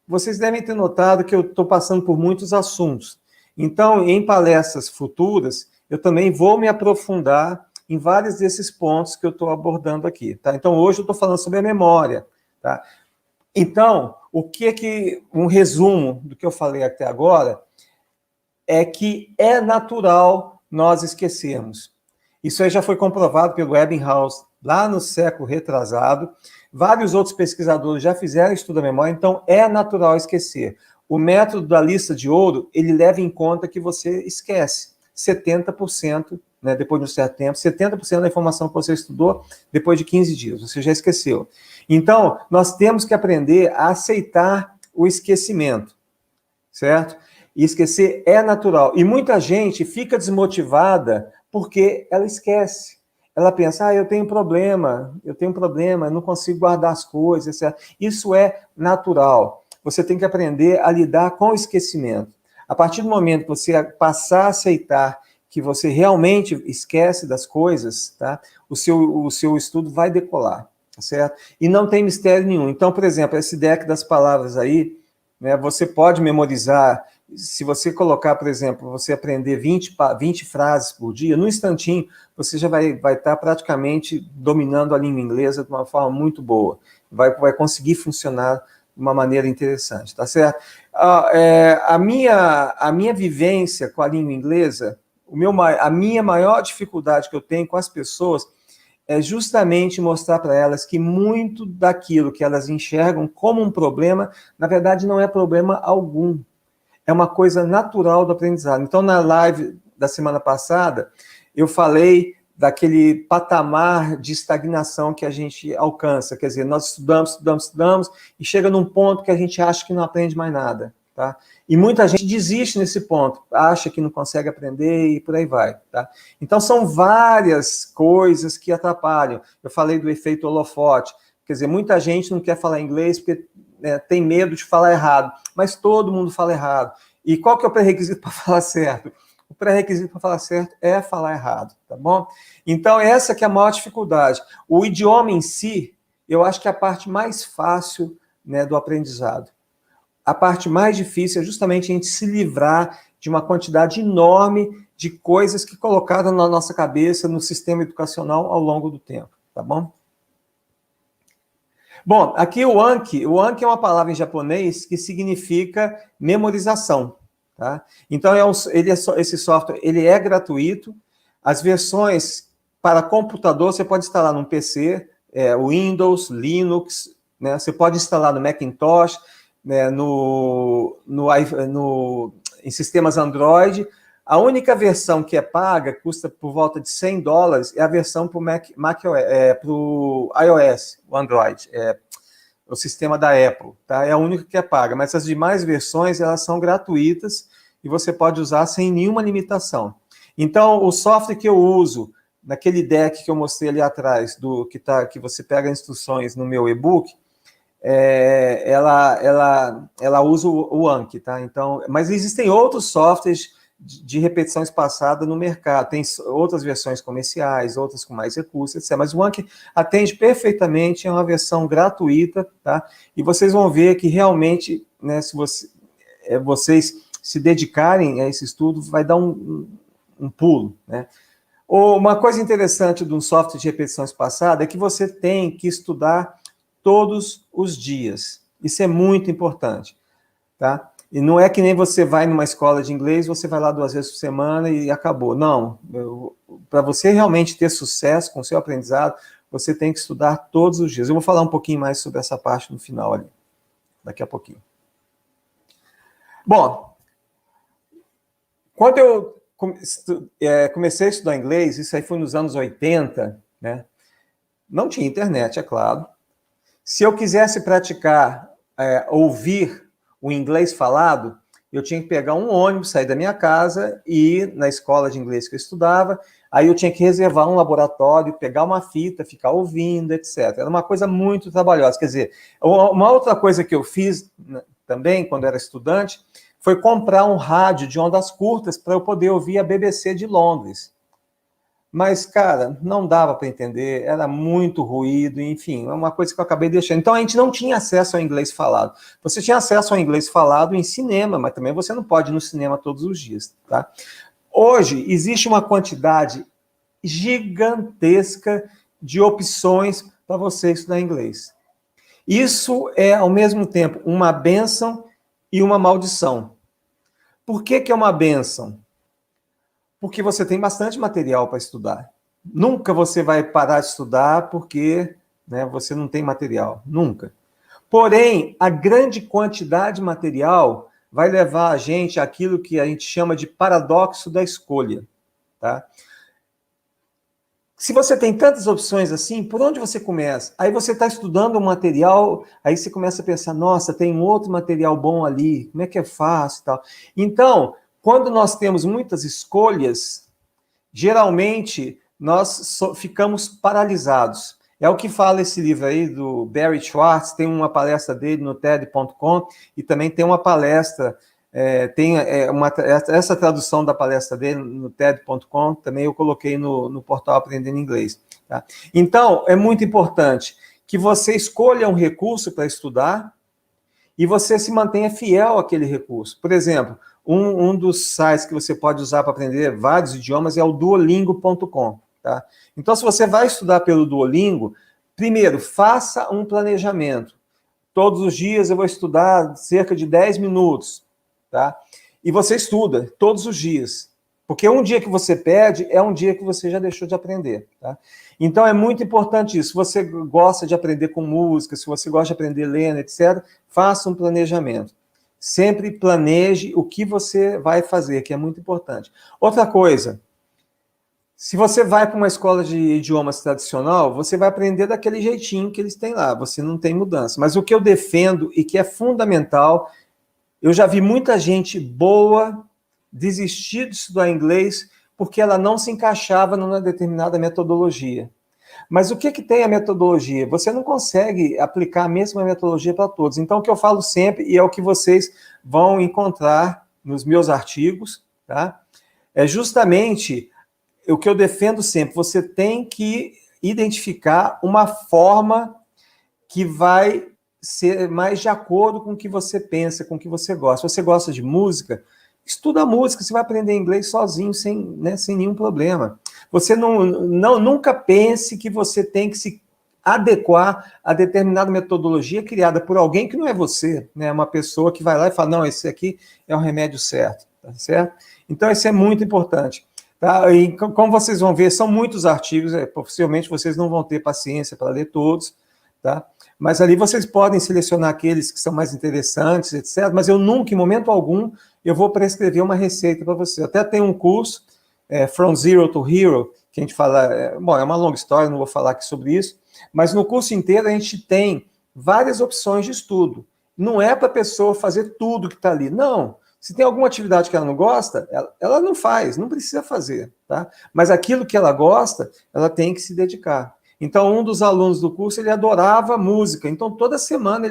Vocês devem ter notado que eu estou passando por muitos assuntos. Então, em palestras futuras, eu também vou me aprofundar em vários desses pontos que eu estou abordando aqui, tá? Então, hoje eu estou falando sobre a memória, tá? Então, um resumo do que eu falei até agora é que é natural nós esquecermos. Isso aí já foi comprovado pelo Ebbinghaus lá no século retrasado. Vários outros pesquisadores já fizeram estudo da memória, então é natural esquecer. O método da lista de ouro, ele leva em conta que você esquece 70%, né, depois de um certo tempo, 70% da informação que você estudou, depois de 15 dias, você já esqueceu. Então, nós temos que aprender a aceitar o esquecimento, certo? E esquecer é natural. E muita gente fica desmotivada porque ela esquece. Ela pensa, eu tenho problema, eu não consigo guardar as coisas, etc. Isso é natural. Você tem que aprender a lidar com o esquecimento. A partir do momento que você passar a aceitar que você realmente esquece das coisas, tá? O seu estudo vai decolar, tá certo? E não tem mistério nenhum. Então, por exemplo, esse deck das palavras aí, né, você pode memorizar. Se você colocar, por exemplo, você aprender 20 frases por dia, num instantinho, você já vai estar praticamente dominando a língua inglesa de uma forma muito boa. Vai conseguir funcionar de uma maneira interessante, tá certo? A minha vivência com a língua inglesa, a minha maior dificuldade que eu tenho com as pessoas é justamente mostrar para elas que muito daquilo que elas enxergam como um problema, na verdade não é problema algum. É uma coisa natural do aprendizado. Então, na live da semana passada, eu falei daquele patamar de estagnação que a gente alcança. Quer dizer, nós estudamos, e chega num ponto que a gente acha que não aprende mais nada. Tá? E muita gente desiste nesse ponto, acha que não consegue aprender e por aí vai. Tá? Então, são várias coisas que atrapalham. Eu falei do efeito holofote. Quer dizer, muita gente não quer falar inglês porque tem medo de falar errado, mas todo mundo fala errado. E qual que é o pré-requisito para falar certo? O pré-requisito para falar certo é falar errado, tá bom? Então, essa que é a maior dificuldade. O idioma em si, eu acho que é a parte mais fácil, né, do aprendizado. A parte mais difícil é justamente a gente se livrar de uma quantidade enorme de coisas que colocaram na nossa cabeça, no sistema educacional ao longo do tempo, tá bom? Bom, aqui o Anki é uma palavra em japonês que significa memorização, tá? Então, esse software ele é gratuito. As versões para computador, você pode instalar num PC, Windows, Linux, né? Você pode instalar no Macintosh, né? Em sistemas Android. A única versão que é paga, custa por volta de $100, é a versão para o iOS, o Android, o sistema da Apple, tá? É a única que é paga, mas as demais versões, elas são gratuitas e você pode usar sem nenhuma limitação. Então, o software que eu uso, naquele deck que eu mostrei ali atrás, que você pega instruções no meu e-book, ela usa o Anki, tá? Então, mas existem outros softwares de repetição espaçada no mercado. Tem outras versões comerciais, outras com mais recursos, etc. Mas o Anki atende perfeitamente, é uma versão gratuita, tá? E vocês vão ver que realmente, né, se vocês se dedicarem a esse estudo, vai dar um pulo, né? Uma coisa interessante de um software de repetição espaçada é que você tem que estudar todos os dias. Isso é muito importante, tá? E não é que nem você vai numa escola de inglês, você vai lá 2 vezes por semana e acabou. Não, para você realmente ter sucesso com o seu aprendizado, você tem que estudar todos os dias. Eu vou falar um pouquinho mais sobre essa parte no final ali, daqui a pouquinho. Bom, quando eu comecei a estudar inglês, isso aí foi nos anos 80, né? Não tinha internet, é claro. Se eu quisesse praticar, ouvir o inglês falado, eu tinha que pegar um ônibus, sair da minha casa e ir na escola de inglês que eu estudava, aí eu tinha que reservar um laboratório, pegar uma fita, ficar ouvindo, etc. Era uma coisa muito trabalhosa. Quer dizer, uma outra coisa que eu fiz também, quando era estudante, foi comprar um rádio de ondas curtas para eu poder ouvir a BBC de Londres. Mas, cara, não dava para entender, era muito ruído, enfim, é uma coisa que eu acabei deixando. Então, a gente não tinha acesso ao inglês falado. Você tinha acesso ao inglês falado em cinema, mas também você não pode ir no cinema todos os dias, tá? Hoje, existe uma quantidade gigantesca de opções para você estudar inglês. Isso é, ao mesmo tempo, uma bênção e uma maldição. Por que é uma bênção? Porque você tem bastante material para estudar. Nunca você vai parar de estudar porque, né, você não tem material. Nunca. Porém, a grande quantidade de material vai levar a gente àquilo que a gente chama de paradoxo da escolha. Tá? Se você tem tantas opções assim, por onde você começa? Aí você está estudando um material, aí você começa a pensar, nossa, tem um outro material bom ali, como é que é fácil e tal. Então, quando nós temos muitas escolhas, geralmente nós ficamos paralisados. É o que fala esse livro aí do Barry Schwartz, tem uma palestra dele no TED.com e também tem uma palestra, essa tradução da palestra dele no TED.com, também eu coloquei no portal Aprendendo Inglês. Tá? Então, é muito importante que você escolha um recurso para estudar e você se mantenha fiel àquele recurso. Por exemplo, um dos sites que você pode usar para aprender vários idiomas é o duolingo.com. Tá? Então, se você vai estudar pelo Duolingo, primeiro, faça um planejamento. Todos os dias eu vou estudar cerca de 10 minutos. Tá? E você estuda todos os dias. Porque um dia que você perde é um dia que você já deixou de aprender. Tá? Então, é muito importante isso. Se você gosta de aprender com música, se você gosta de aprender lendo, etc., faça um planejamento. Sempre planeje o que você vai fazer, que é muito importante. Outra coisa, Se você vai para uma escola de idiomas tradicional, você vai aprender daquele jeitinho que eles têm lá, você não tem mudança. Mas o que eu defendo e que é fundamental, eu já vi muita gente boa desistir de estudar inglês porque ela não se encaixava numa determinada metodologia. Mas o que, que tem a metodologia? Você não consegue aplicar a mesma metodologia para todos. Então, o que eu falo sempre, e é o que vocês vão encontrar nos meus artigos, tá? É justamente o que eu defendo sempre. Você tem que identificar uma forma que vai ser mais de acordo com o que você pensa, com o que você gosta. Se você gosta de música, estuda música, você vai aprender inglês sozinho, sem nenhum problema. Você nunca pense que você tem que se adequar a determinada metodologia criada por alguém que não é você, né? Uma pessoa que vai lá e fala, não, esse aqui é o remédio certo, tá certo? Então, isso é muito importante. Tá? E como vocês vão ver, são muitos artigos, possivelmente vocês não vão ter paciência para ler todos, tá? Mas ali vocês podem selecionar aqueles que são mais interessantes, etc. Mas eu nunca, em momento algum, eu vou prescrever uma receita para você. Até tem um curso, From Zero to Hero, que a gente fala, bom, é uma longa história, não vou falar aqui sobre isso, mas no curso inteiro a gente tem várias opções de estudo. Não é para a pessoa fazer tudo que está ali, não. Se tem alguma atividade que ela não gosta, ela não faz, não precisa fazer, tá? Mas aquilo que ela gosta, ela tem que se dedicar. Então, um dos alunos do curso, ele adorava música. Então, toda semana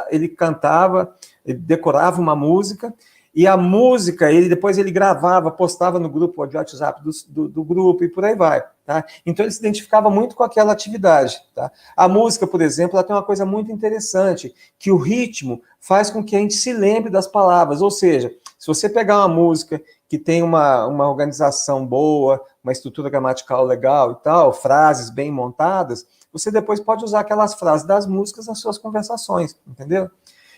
ele cantava, ele decorava uma música, e a música, depois ele gravava, postava no grupo de WhatsApp do grupo, e por aí vai, tá? Então, ele se identificava muito com aquela atividade, tá? A música, por exemplo, ela tem uma coisa muito interessante, que o ritmo faz com que a gente se lembre das palavras, ou seja, se você pegar uma música que tem uma organização boa, uma estrutura gramatical legal e tal, frases bem montadas, você depois pode usar aquelas frases das músicas nas suas conversações, entendeu?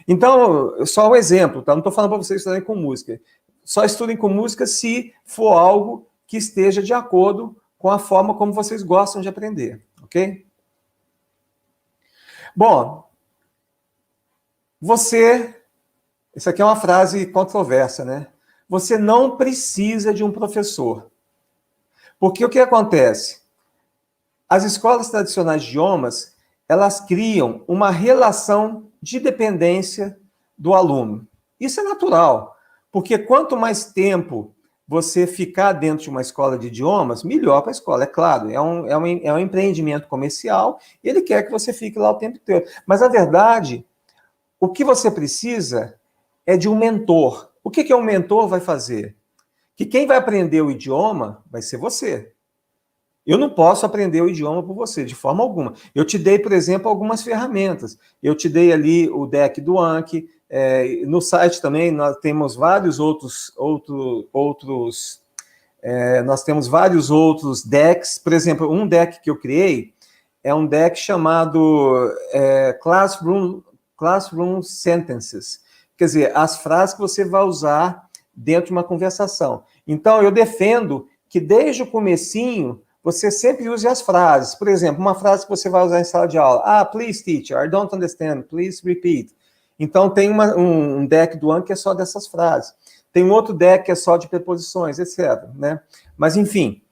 Então, só um exemplo, tá? Não estou falando para vocês estudarem com música. Só estudem com música se for algo que esteja de acordo com a forma como vocês gostam de aprender, ok? Bom, isso aqui é uma frase controversa, né? Você não precisa de um professor. Porque o que acontece? As escolas tradicionais de idiomas, elas criam uma relação de dependência do aluno. Isso é natural, porque quanto mais tempo você ficar dentro de uma escola de idiomas, melhor para a escola, é claro. É um empreendimento comercial e ele quer que você fique lá o tempo inteiro. Mas, na verdade, o que você precisa é de um mentor. O que um mentor vai fazer? Que quem vai aprender o idioma vai ser você. Eu não posso aprender o idioma por você, de forma alguma. Eu te dei, por exemplo, algumas ferramentas. Eu te dei ali o deck do Anki. No site também nós temos vários nós temos vários outros decks. Por exemplo, um deck que eu criei é um deck chamado Classroom Sentences. Quer dizer, as frases que você vai usar dentro de uma conversação. Então, eu defendo que desde o comecinho você sempre use as frases. Por exemplo, uma frase que você vai usar em sala de aula. Please, teacher, I don't understand. Please repeat. Então, tem um deck do Anki que é só dessas frases. Tem um outro deck que é só de preposições, etc. Né? Mas, enfim,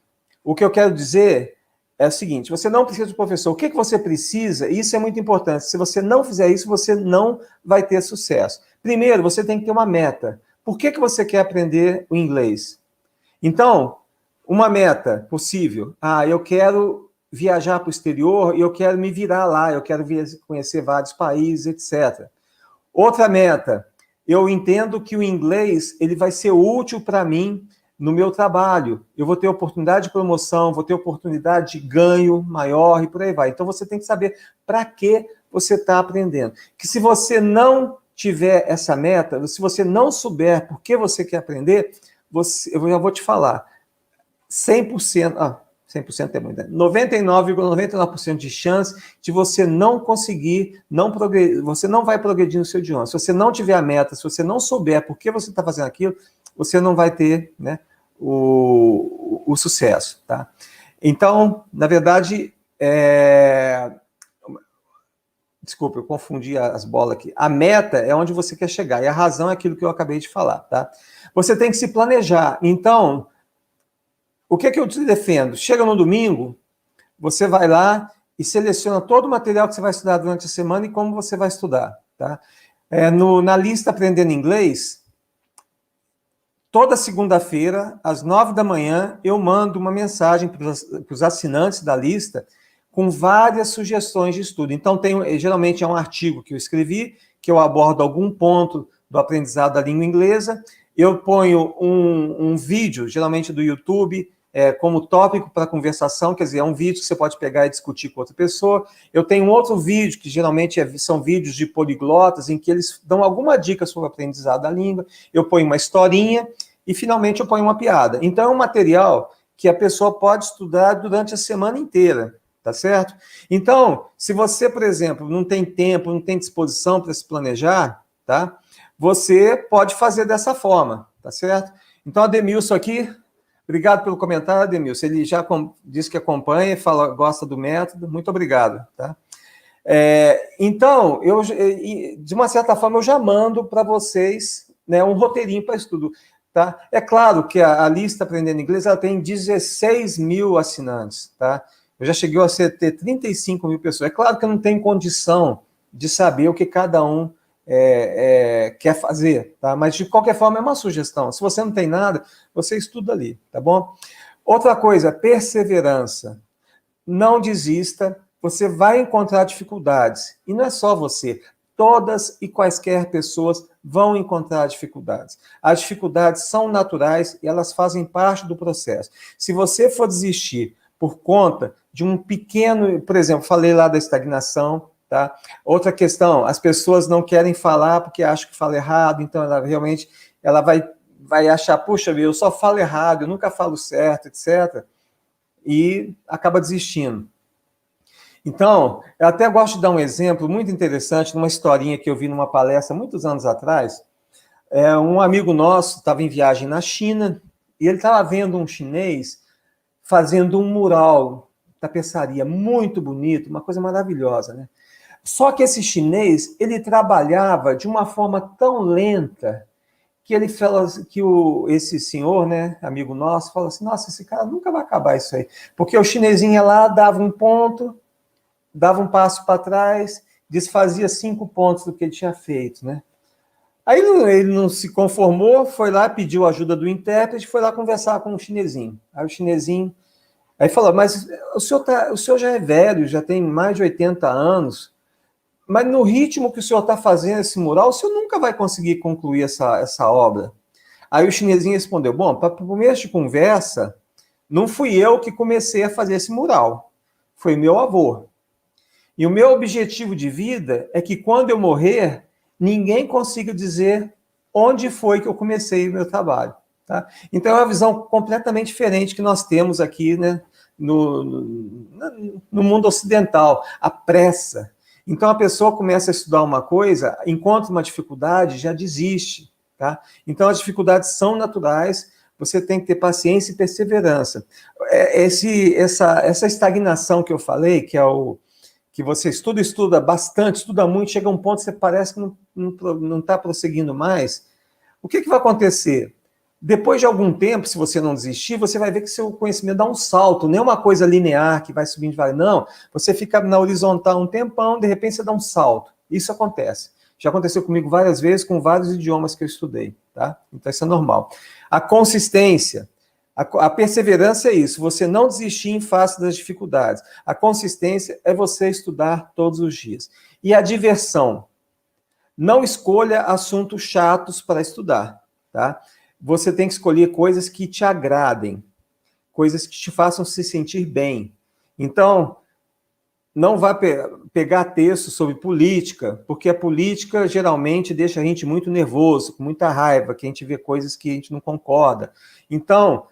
o que eu quero dizer é o seguinte, você não precisa de professor. O que você precisa, e isso é muito importante, se você não fizer isso, você não vai ter sucesso. Primeiro, você tem que ter uma meta. Por que você quer aprender o inglês? Então, uma meta possível. Eu quero viajar para o exterior e eu quero me virar lá, eu quero conhecer vários países, etc. Outra meta, eu entendo que o inglês ele vai ser útil para mim no meu trabalho. Eu vou ter oportunidade de promoção, vou ter oportunidade de ganho maior e por aí vai. Então, você tem que saber para que você está aprendendo. Que se você não tiver essa meta, se você não souber por que você quer aprender, eu já vou te falar, 100%, 100% é muito, né? 99,99% de chance de você não conseguir, você não vai progredir no seu idioma. Se você não tiver a meta, se você não souber por que você está fazendo aquilo, você não vai ter, né, o sucesso, tá? Então, na verdade, desculpa, eu confundi as bolas aqui. A meta é onde você quer chegar, e a razão é aquilo que eu acabei de falar, tá? Você tem que se planejar. Então, o que eu te defendo? Chega no domingo, você vai lá e seleciona todo o material que você vai estudar durante a semana e como você vai estudar, tá? Na lista Aprendendo Inglês, toda segunda-feira, às 9 da manhã, eu mando uma mensagem para os assinantes da lista com várias sugestões de estudo. Então, geralmente é um artigo que eu escrevi, que eu abordo algum ponto do aprendizado da língua inglesa. Eu ponho um vídeo, geralmente do YouTube, como tópico para conversação, quer dizer, é um vídeo que você pode pegar e discutir com outra pessoa. Eu tenho um outro vídeo, que geralmente são vídeos de poliglotas, em que eles dão alguma dica sobre o aprendizado da língua. Eu ponho uma historinha e, finalmente, eu ponho uma piada. Então, é um material que a pessoa pode estudar durante a semana inteira, tá certo? Então, se você, por exemplo, não tem tempo, não tem disposição para se planejar, tá? Você pode fazer dessa forma, tá certo? Então, Ademilson aqui, obrigado pelo comentário, Ademilson. Ele já disse que acompanha, gosta do método. Muito obrigado, tá? Então, de uma certa forma, eu já mando para vocês, né, um roteirinho para estudo, tá? É claro que a lista Aprendendo Inglês ela tem 16 mil assinantes, tá? Eu já cheguei a ter 35 mil pessoas. É claro que eu não tenho condição de saber o que cada um quer fazer, tá? Mas, de qualquer forma, é uma sugestão. Se você não tem nada, você estuda ali, tá bom? Outra coisa, perseverança. Não desista, você vai encontrar dificuldades. E não é só você, todas e quaisquer pessoas vão encontrar dificuldades. As dificuldades são naturais e elas fazem parte do processo. Se você for desistir por conta de um pequeno, por exemplo, falei lá da estagnação, tá? Outra questão, as pessoas não querem falar porque acham que fala errado, então ela vai achar, puxa, eu só falo errado, eu nunca falo certo, etc., e acaba desistindo. Então, eu até gosto de dar um exemplo muito interessante, numa historinha que eu vi numa palestra muitos anos atrás. Um amigo nosso estava em viagem na China e ele estava vendo um chinês fazendo um mural, tapeçaria muito bonito, uma coisa maravilhosa, né? Só que esse chinês, ele trabalhava de uma forma tão lenta que ele falou que esse senhor, né, amigo nosso, falou assim, nossa, esse cara nunca vai acabar isso aí. Porque o chinesinho ia lá, dava um ponto, dava um passo para trás, desfazia 5 pontos do que ele tinha feito, né? Aí ele não se conformou, foi lá, pediu ajuda do intérprete, foi lá conversar com o chinesinho. Aí o chinesinho aí falou, mas o senhor já é velho, já tem mais de 80 anos, mas no ritmo que o senhor está fazendo esse mural, o senhor nunca vai conseguir concluir essa obra. Aí o chinesinho respondeu, bom, para começo de conversa, não fui eu que comecei a fazer esse mural, foi meu avô. E o meu objetivo de vida é que quando eu morrer, ninguém consiga dizer onde foi que eu comecei o meu trabalho. Tá? Então é uma visão completamente diferente que nós temos aqui, né, no mundo ocidental, a pressa. Então a pessoa começa a estudar uma coisa, encontra uma dificuldade, já desiste. Tá? Então as dificuldades são naturais, você tem que ter paciência e perseverança. Essa estagnação que eu falei, que você estuda bastante, estuda muito, chega a um ponto que você parece que não está prosseguindo mais, o que vai acontecer? Depois de algum tempo, se você não desistir, você vai ver que seu conhecimento dá um salto, não é uma coisa linear que vai subindo devagar, não. Você fica na horizontal um tempão, de repente você dá um salto. Isso acontece. Já aconteceu comigo várias vezes, com vários idiomas que eu estudei, tá? Então isso é normal. A consistência, a perseverança é isso, você não desistir em face das dificuldades. A consistência é você estudar todos os dias. E a diversão, não escolha assuntos chatos para estudar, tá? Você tem que escolher coisas que te agradem, coisas que te façam se sentir bem. Então, não vá pegar texto sobre política, porque a política geralmente deixa a gente muito nervoso, com muita raiva, que a gente vê coisas que a gente não concorda. Então,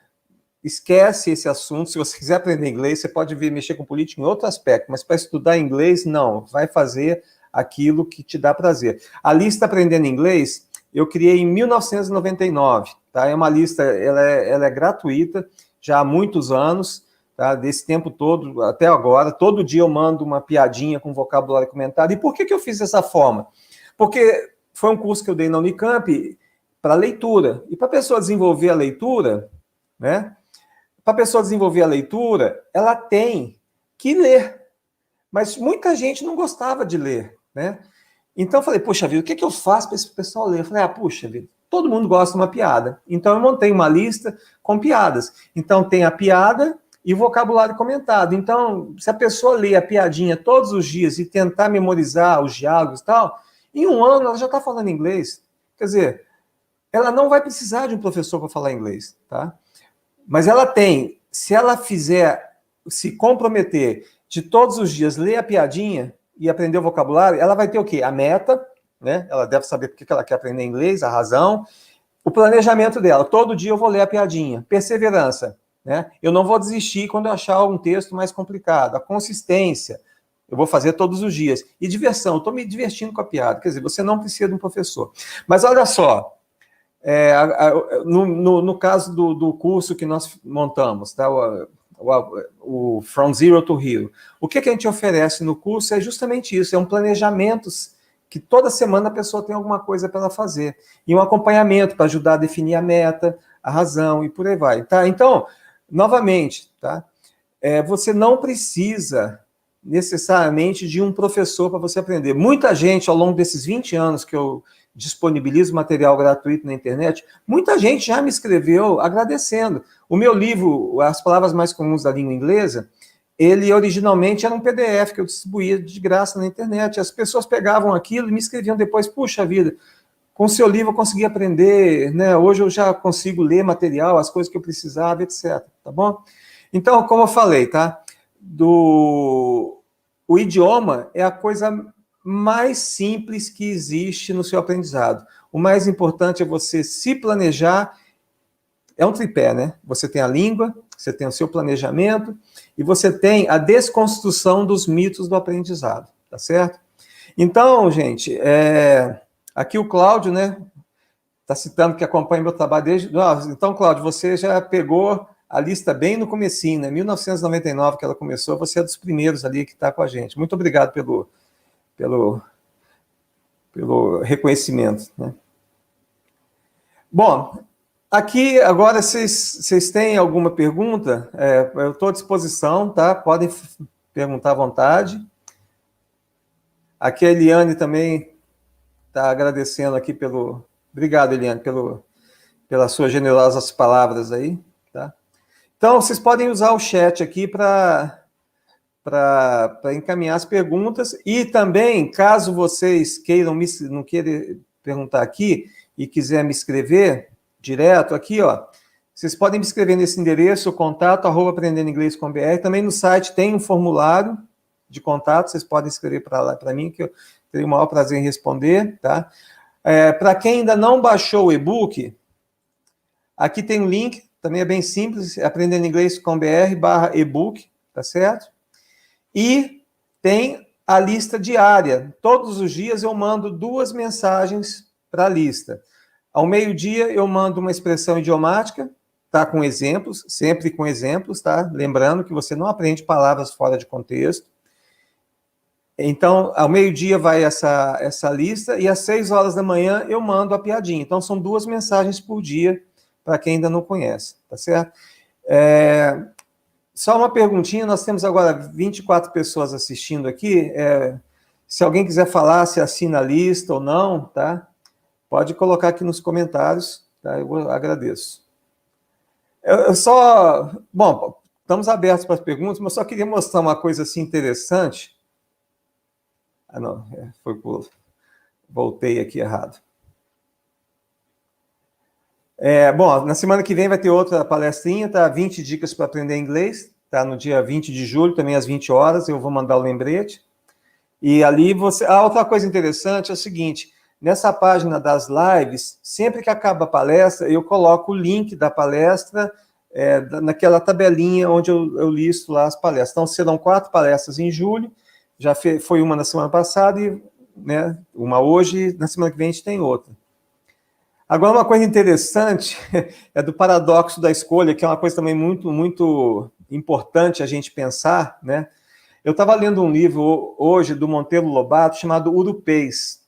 esquece esse assunto. Se você quiser aprender inglês, você pode vir mexer com política em outro aspecto, mas para estudar inglês, não. Vai fazer aquilo que te dá prazer. A lista Aprendendo Inglês, eu criei em 1999, tá? É uma lista, ela é gratuita, já há muitos anos, tá? Desse tempo todo, até agora, todo dia eu mando uma piadinha com vocabulário comentado. E por que eu fiz dessa forma? Porque foi um curso que eu dei na Unicamp para leitura. E para a pessoa desenvolver a leitura, né? para a pessoa desenvolver a leitura, ela tem que ler. Mas muita gente não gostava de ler, né? Então eu falei, poxa vida, o que eu faço para esse pessoal ler? Eu falei, puxa vida, todo mundo gosta de uma piada. Então eu montei uma lista com piadas. Então tem a piada e o vocabulário comentado. Então, se a pessoa ler a piadinha todos os dias e tentar memorizar os diálogos e tal, em um ano ela já está falando inglês. Quer dizer, ela não vai precisar de um professor para falar inglês, tá? Mas ela tem, se ela fizer, se comprometer de todos os dias ler a piadinha e aprender o vocabulário, ela vai ter o quê? A meta, né? Ela deve saber por que ela quer aprender inglês, a razão, o planejamento dela. Todo dia eu vou ler a piadinha. Perseverança, né? Eu não vou desistir quando eu achar um texto mais complicado. A consistência, eu vou fazer todos os dias. E diversão, eu estou me divertindo com a piada. Quer dizer, você não precisa de um professor. Mas olha só, no caso do curso que nós montamos, tá? O From Zero to Hero. O que a gente oferece no curso é justamente isso, é um planejamento que toda semana a pessoa tem alguma coisa para ela fazer, e um acompanhamento para ajudar a definir a meta, a razão, e por aí vai, tá? Então, novamente, tá? Você não precisa necessariamente de um professor para você aprender. Muita gente, ao longo desses 20 anos que eu disponibilizo material gratuito na internet, muita gente já me escreveu agradecendo. O meu livro, As Palavras Mais Comuns da Língua Inglesa, ele originalmente era um PDF que eu distribuía de graça na internet. As pessoas pegavam aquilo e me escreviam depois, puxa vida, com o seu livro eu consegui aprender, né? Hoje eu já consigo ler material, as coisas que eu precisava, etc. Tá bom? Então, como eu falei, tá? O idioma é a coisa mais simples que existe no seu aprendizado. O mais importante é você se planejar. É um tripé, né? Você tem a língua, você tem o seu planejamento e você tem a desconstrução dos mitos do aprendizado, tá certo? Então, gente, aqui o Cláudio, né, está citando que acompanha meu trabalho desde... Então, Cláudio, você já pegou a lista bem no comecinho, né? 1999 que ela começou, você é dos primeiros ali que está com a gente. Muito obrigado pelo reconhecimento, né? Bom, aqui, agora, vocês têm alguma pergunta? Eu estou à disposição, tá? Podem perguntar à vontade. Aqui a Eliane também está agradecendo aqui pelo... Obrigado, Eliane, pelas suas generosas palavras aí, tá? Então, vocês podem usar o chat aqui para encaminhar as perguntas, e também, caso vocês não queiram perguntar aqui e quiser me escrever direto aqui, ó, vocês podem me escrever nesse endereço, contato@aprendendoinglês.com.br. Também no site tem um formulário de contato, vocês podem escrever para lá para mim, que eu terei o maior prazer em responder, tá? Para quem ainda não baixou o e-book, aqui tem um link, também é bem simples, aprendendoinglês.com.br/ebook, tá certo? E tem a lista diária. Todos os dias eu mando 2 mensagens para a lista. Ao meio-dia eu mando uma expressão idiomática, tá, com exemplos, sempre com exemplos, tá? Lembrando que você não aprende palavras fora de contexto. Então, ao meio-dia vai essa lista, e às 6 horas da manhã eu mando a piadinha. Então, são 2 mensagens por dia, para quem ainda não conhece, tá certo? Só uma perguntinha, nós temos agora 24 pessoas assistindo aqui. Se alguém quiser falar se assina a lista ou não, tá? Pode colocar aqui nos comentários, tá? Eu agradeço. Bom, estamos abertos para as perguntas, mas só queria mostrar uma coisa assim interessante. Não, voltei aqui errado. Bom, na semana que vem vai ter outra palestrinha, tá? 20 dicas para aprender inglês, tá? No dia 20 de julho, também às 20 horas, eu vou mandar o lembrete. E ali outra coisa interessante é o seguinte, nessa página das lives, sempre que acaba a palestra, eu coloco o link da palestra naquela tabelinha onde eu listo lá as palestras. Então, serão 4 palestras em julho, já foi uma na semana passada, e, né, uma hoje, na semana que vem a gente tem outra. Agora, uma coisa interessante é do paradoxo da escolha, que é uma coisa também muito, muito importante a gente pensar, né? Eu estava lendo um livro hoje do Monteiro Lobato chamado Urupês.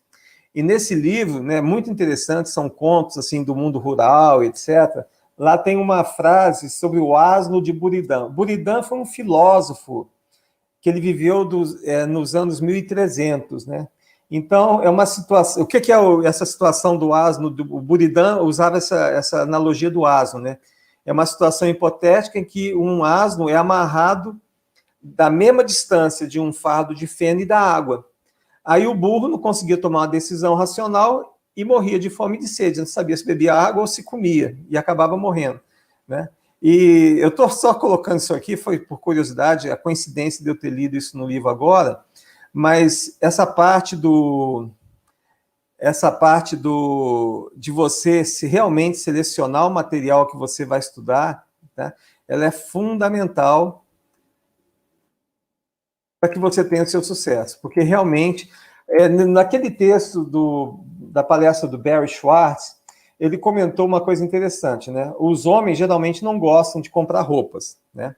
E nesse livro, né, muito interessante, são contos assim do mundo rural, etc. lá tem uma frase sobre o asno de Buridan. Buridan foi um filósofo que ele viveu nos anos 1300, né? Então, é uma situação... O que é essa situação do asno? O Buridan usava essa analogia do asno, né? É uma situação hipotética em que um asno é amarrado da mesma distância de um fardo de feno e da água. Aí o burro não conseguia tomar uma decisão racional e morria de fome e de sede, não sabia se bebia água ou se comia, e acabava morrendo, né? E eu estou só colocando isso aqui, foi por curiosidade, a coincidência de eu ter lido isso no livro agora, mas essa parte de você se realmente selecionar o material que você vai estudar, tá? Ela é fundamental para que você tenha o seu sucesso, porque realmente, naquele texto da palestra do Barry Schwartz, ele comentou uma coisa interessante, né? Os homens geralmente não gostam de comprar roupas, né?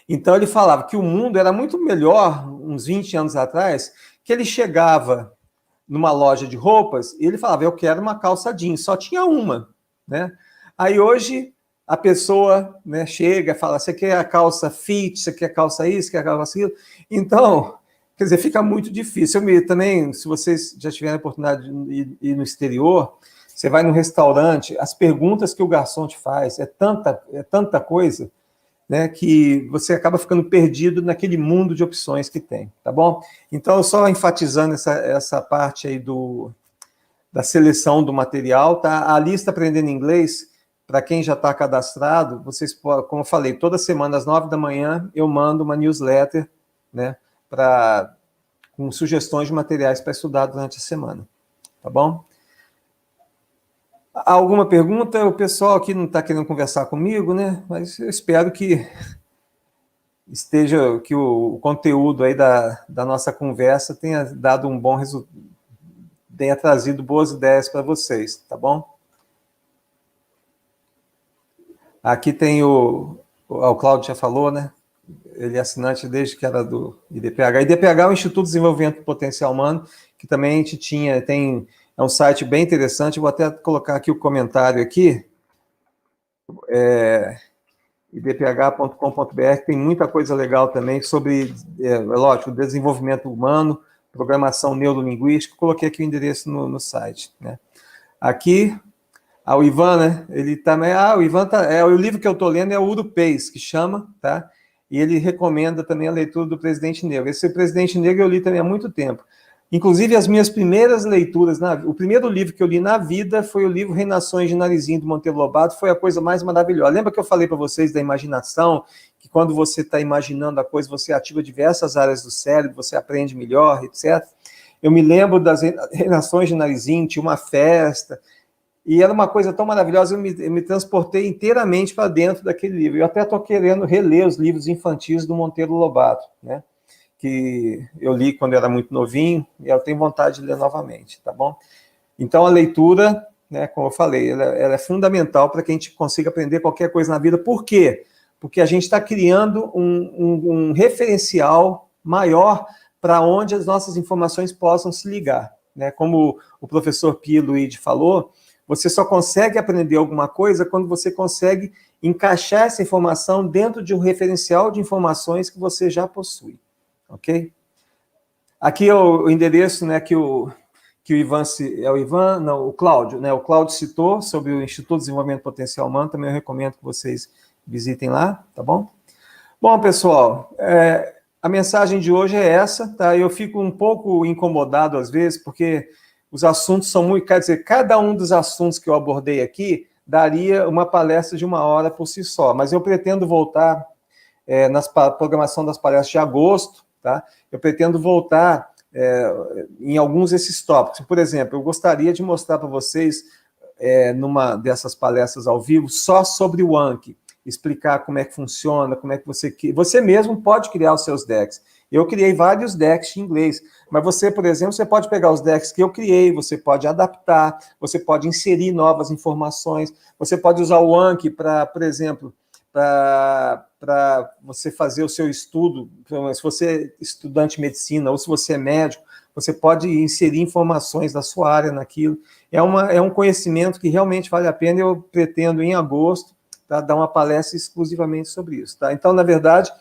Então ele falava que o mundo era muito melhor, uns 20 anos atrás, que ele chegava numa loja de roupas e ele falava, eu quero uma calça jeans, só tinha uma, né? Aí hoje a pessoa, né, chega e fala, você quer a calça fit, você quer a calça isso, quer a calça aquilo? Então, quer dizer, fica muito difícil. Também, se vocês já tiverem a oportunidade de ir no exterior, você vai no restaurante, as perguntas que o garçom te faz, é tanta coisa, né, que você acaba ficando perdido naquele mundo de opções que tem, tá bom? Então, só enfatizando essa parte aí da seleção do material, tá? A lista Aprendendo Inglês, para quem já está cadastrado, vocês, como eu falei, toda semana às 9 da manhã eu mando uma newsletter, né, com sugestões de materiais para estudar durante a semana, tá bom? Alguma pergunta? O pessoal aqui não está querendo conversar comigo, né? Mas eu espero que que o conteúdo aí da nossa conversa tenha dado um bom resultado, tenha trazido boas ideias para vocês, tá bom? Aqui tem o Cláudio já falou, né? Ele é assinante desde que era do IDPH. IDPH é o Instituto de Desenvolvimento do Potencial Humano, que também a gente é um site bem interessante, vou até colocar aqui o comentário aqui, idph.com.br, tem muita coisa legal também sobre, lógico, desenvolvimento humano, programação neurolinguística, coloquei aqui o endereço no site, né? Aqui, o Ivan, né, ele também, o Ivan o livro que eu estou lendo é o Urupês, que chama, tá? E ele recomenda também a leitura do Presidente Negro. Esse Presidente Negro eu li também há muito tempo. Inclusive, as minhas primeiras leituras, o primeiro livro que eu li na vida foi o livro Reinações de Narizinho, do Monteiro Lobato, foi a coisa mais maravilhosa. Lembra que eu falei para vocês da imaginação, que quando você está imaginando a coisa, você ativa diversas áreas do cérebro, você aprende melhor, etc. Eu me lembro das Reinações de Narizinho, tinha uma festa, e era uma coisa tão maravilhosa, eu me transportei inteiramente para dentro daquele livro. Eu até estou querendo reler os livros infantis do Monteiro Lobato, né? Que eu li quando eu era muito novinho, e eu tenho vontade de ler novamente, tá bom? Então, a leitura, né, como eu falei, ela é fundamental para que a gente consiga aprender qualquer coisa na vida. Por quê? Porque a gente está criando um referencial maior para onde as nossas informações possam se ligar, né? Como o professor Pio Luigi falou, você só consegue aprender alguma coisa quando você consegue encaixar essa informação dentro de um referencial de informações que você já possui. Ok? Aqui é o endereço, né, que o Cláudio, né, o Cláudio citou sobre o Instituto de Desenvolvimento Potencial Humano, também eu recomendo que vocês visitem lá, tá bom? Bom, pessoal, a mensagem de hoje é essa, tá? Eu fico um pouco incomodado às vezes, porque os assuntos são muito, quer dizer, cada um dos assuntos que eu abordei aqui daria uma palestra de 1 hora por si só, mas eu pretendo voltar na programação das palestras de agosto, tá? Eu pretendo voltar em alguns desses tópicos. Por exemplo, eu gostaria de mostrar para vocês, numa dessas palestras ao vivo, só sobre o Anki, explicar como é que funciona, como é que você mesmo pode criar os seus decks. Eu criei vários decks em inglês, mas você, por exemplo, você pode pegar os decks que eu criei, você pode adaptar, você pode inserir novas informações, você pode usar o Anki para, por exemplo, para você fazer o seu estudo, se você é estudante de medicina ou se você é médico, você pode inserir informações da sua área naquilo. é um conhecimento que realmente vale a pena. Eu pretendo, em agosto, tá, dar uma palestra exclusivamente sobre isso. Tá? Então, na verdade,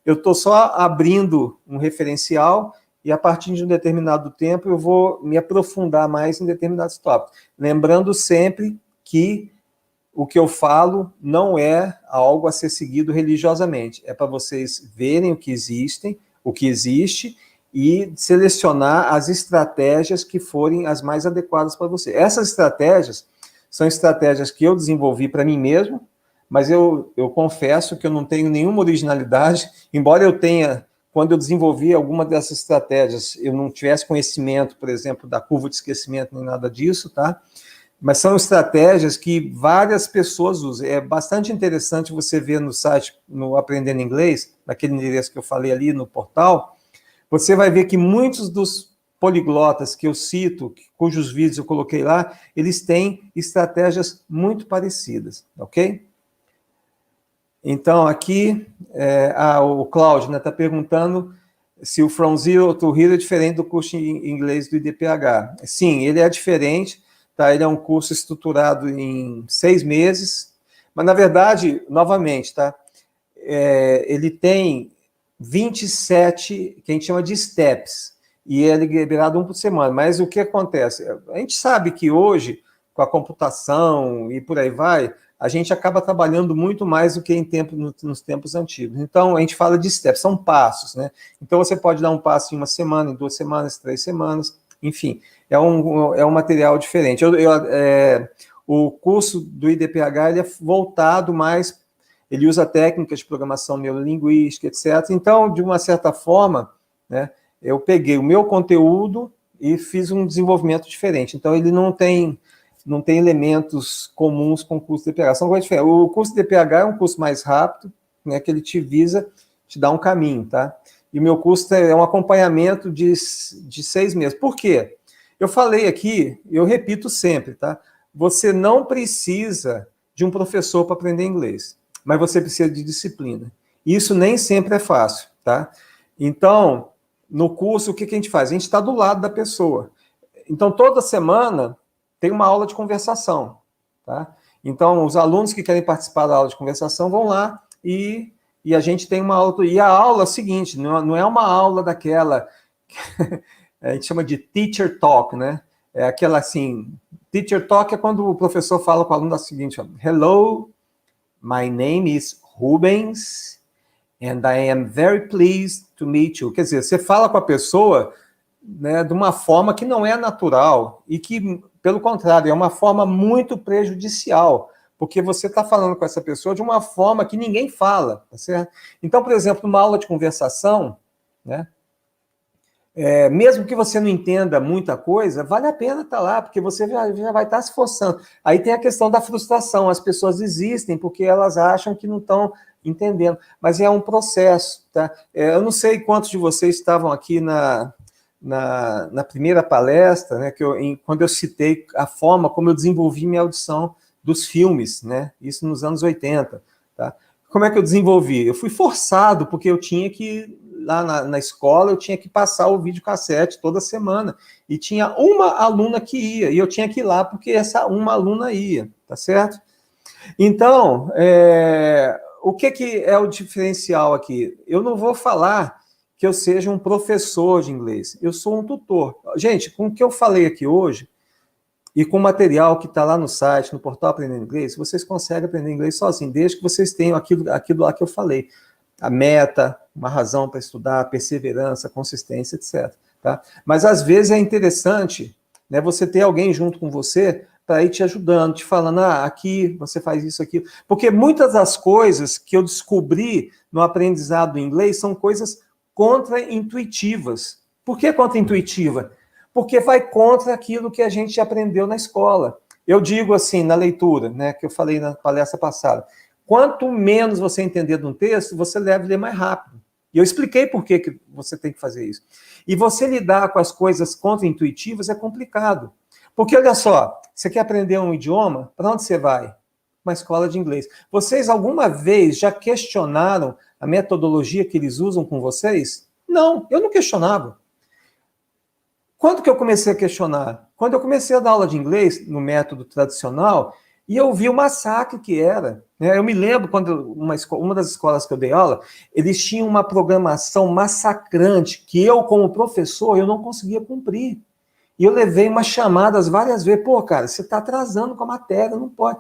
eu estou só abrindo um referencial e, a partir de um determinado tempo, eu vou me aprofundar mais em determinados tópicos. Lembrando sempre que o que eu falo não é algo a ser seguido religiosamente. É para vocês verem o que existe, e selecionar as estratégias que forem as mais adequadas para você. Essas estratégias são estratégias que eu desenvolvi para mim mesmo, mas eu confesso que eu não tenho nenhuma originalidade, embora eu tenha, quando eu desenvolvi alguma dessas estratégias, eu não tivesse conhecimento, por exemplo, da curva de esquecimento, nem nada disso, tá? Mas são estratégias que várias pessoas usam. É bastante interessante você ver no site, no Aprendendo Inglês, naquele endereço que eu falei ali no portal, você vai ver que muitos dos poliglotas que eu cito, cujos vídeos eu coloquei lá, eles têm estratégias muito parecidas, ok? Então, aqui, o Cláudio está perguntando se o From Zero to Hero é diferente do curso em inglês do IDPH. Sim, ele é diferente, tá? Ele é um curso estruturado em 6 meses, mas, na verdade, novamente, tá? Ele tem 27, que a gente chama de steps, e ele é liberado um por semana. Mas o que acontece? A gente sabe que hoje, com a computação e por aí vai, a gente acaba trabalhando muito mais do que nos tempos antigos. Então, a gente fala de steps, são passos, né? Então, você pode dar um passo em 1 semana, em 2 semanas, 3 semanas, enfim, é um material diferente. O curso do IDPH ele é voltado mais, ele usa técnicas de programação neurolinguística, etc. Então, de uma certa forma, né, eu peguei o meu conteúdo e fiz um desenvolvimento diferente. Então, ele não tem elementos comuns com o curso de DPH. São coisas diferentes. O curso de DPH é um curso mais rápido, né, que ele te visa te dar um caminho, tá? E o meu curso é um acompanhamento de 6 meses. Por quê? Eu falei aqui, eu repito sempre, tá? Você não precisa de um professor para aprender inglês, mas você precisa de disciplina. Isso nem sempre é fácil, tá? Então, no curso, o que a gente faz? A gente está do lado da pessoa. Então, toda semana tem uma aula de conversação, tá? Então, os alunos que querem participar da aula de conversação vão lá e a gente tem uma aula. E a aula é o seguinte, não é uma aula daquela que a gente chama de teacher talk, né? É aquela assim, teacher talk é quando o professor fala com o aluno da seguinte, hello, my name is Rubens, and I am very pleased to meet you. Quer dizer, você fala com a pessoa, né, de uma forma que não é natural e que, pelo contrário, é uma forma muito prejudicial, porque você está falando com essa pessoa de uma forma que ninguém fala, tá certo? Então, por exemplo, numa aula de conversação, né, mesmo que você não entenda muita coisa, vale a pena estar lá, porque você já vai estar se esforçando. Aí tem a questão da frustração, as pessoas desistem porque elas acham que não estão entendendo, mas é um processo, tá? Eu não sei quantos de vocês estavam aqui na primeira palestra, né, quando eu citei a forma como eu desenvolvi minha audição dos filmes, né, isso nos anos 80, tá? Como é que eu desenvolvi? Eu fui forçado, porque eu tinha que, lá na escola, eu tinha que passar o videocassete toda semana, e tinha uma aluna que ia, e eu tinha que ir lá porque essa uma aluna ia, tá certo? Então, o que é o diferencial aqui? Eu não vou falar que eu seja um professor de inglês. Eu sou um tutor. Gente, com o que eu falei aqui hoje, e com o material que está lá no site, no portal Aprendendo Inglês, vocês conseguem aprender inglês sozinhos, desde que vocês tenham aquilo lá que eu falei. A meta, uma razão para estudar, perseverança, consistência, etc. Tá? Mas, às vezes, é interessante, né, você ter alguém junto com você para ir te ajudando, te falando, aqui você faz isso, aquilo. Porque muitas das coisas que eu descobri no aprendizado do inglês são coisas contra-intuitivas. Por que contra-intuitiva? Porque vai contra aquilo que a gente aprendeu na escola. Eu digo assim, na leitura, né, que eu falei na palestra passada, quanto menos você entender de um texto, você deve ler mais rápido. E eu expliquei por que você tem que fazer isso. E você lidar com as coisas contra-intuitivas é complicado. Porque, olha só, você quer aprender um idioma? Para onde você vai? Uma escola de inglês. Vocês alguma vez já questionaram a metodologia que eles usam com vocês? Não, eu não questionava. Quando que eu comecei a questionar? quando eu comecei a dar aula de inglês no método tradicional, e eu vi o massacre que era, né? Eu me lembro quando uma das escolas que eu dei aula, eles tinham uma programação massacrante que eu, como professor, eu não conseguia cumprir. E eu levei umas chamadas várias vezes. Pô, cara, você está atrasando com a matéria, não pode.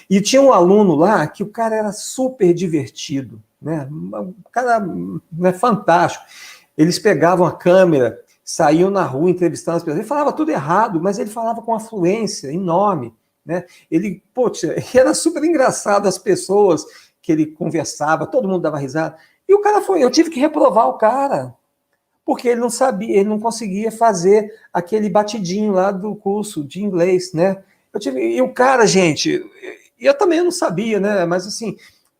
E tinha um aluno lá que o cara era super divertido, né? O cara, né, fantástico. Eles pegavam a câmera, saíam na rua entrevistando as pessoas. Ele falava tudo errado, mas ele falava com uma fluência enorme, né? Ele, poxa, era super engraçado as pessoas que ele conversava, todo mundo dava risada. E o cara foi, eu tive que reprovar o cara, porque ele não sabia, ele não conseguia fazer aquele batidinho lá do curso de inglês, né? E o cara, gente, eu também não sabia, né? Mas assim,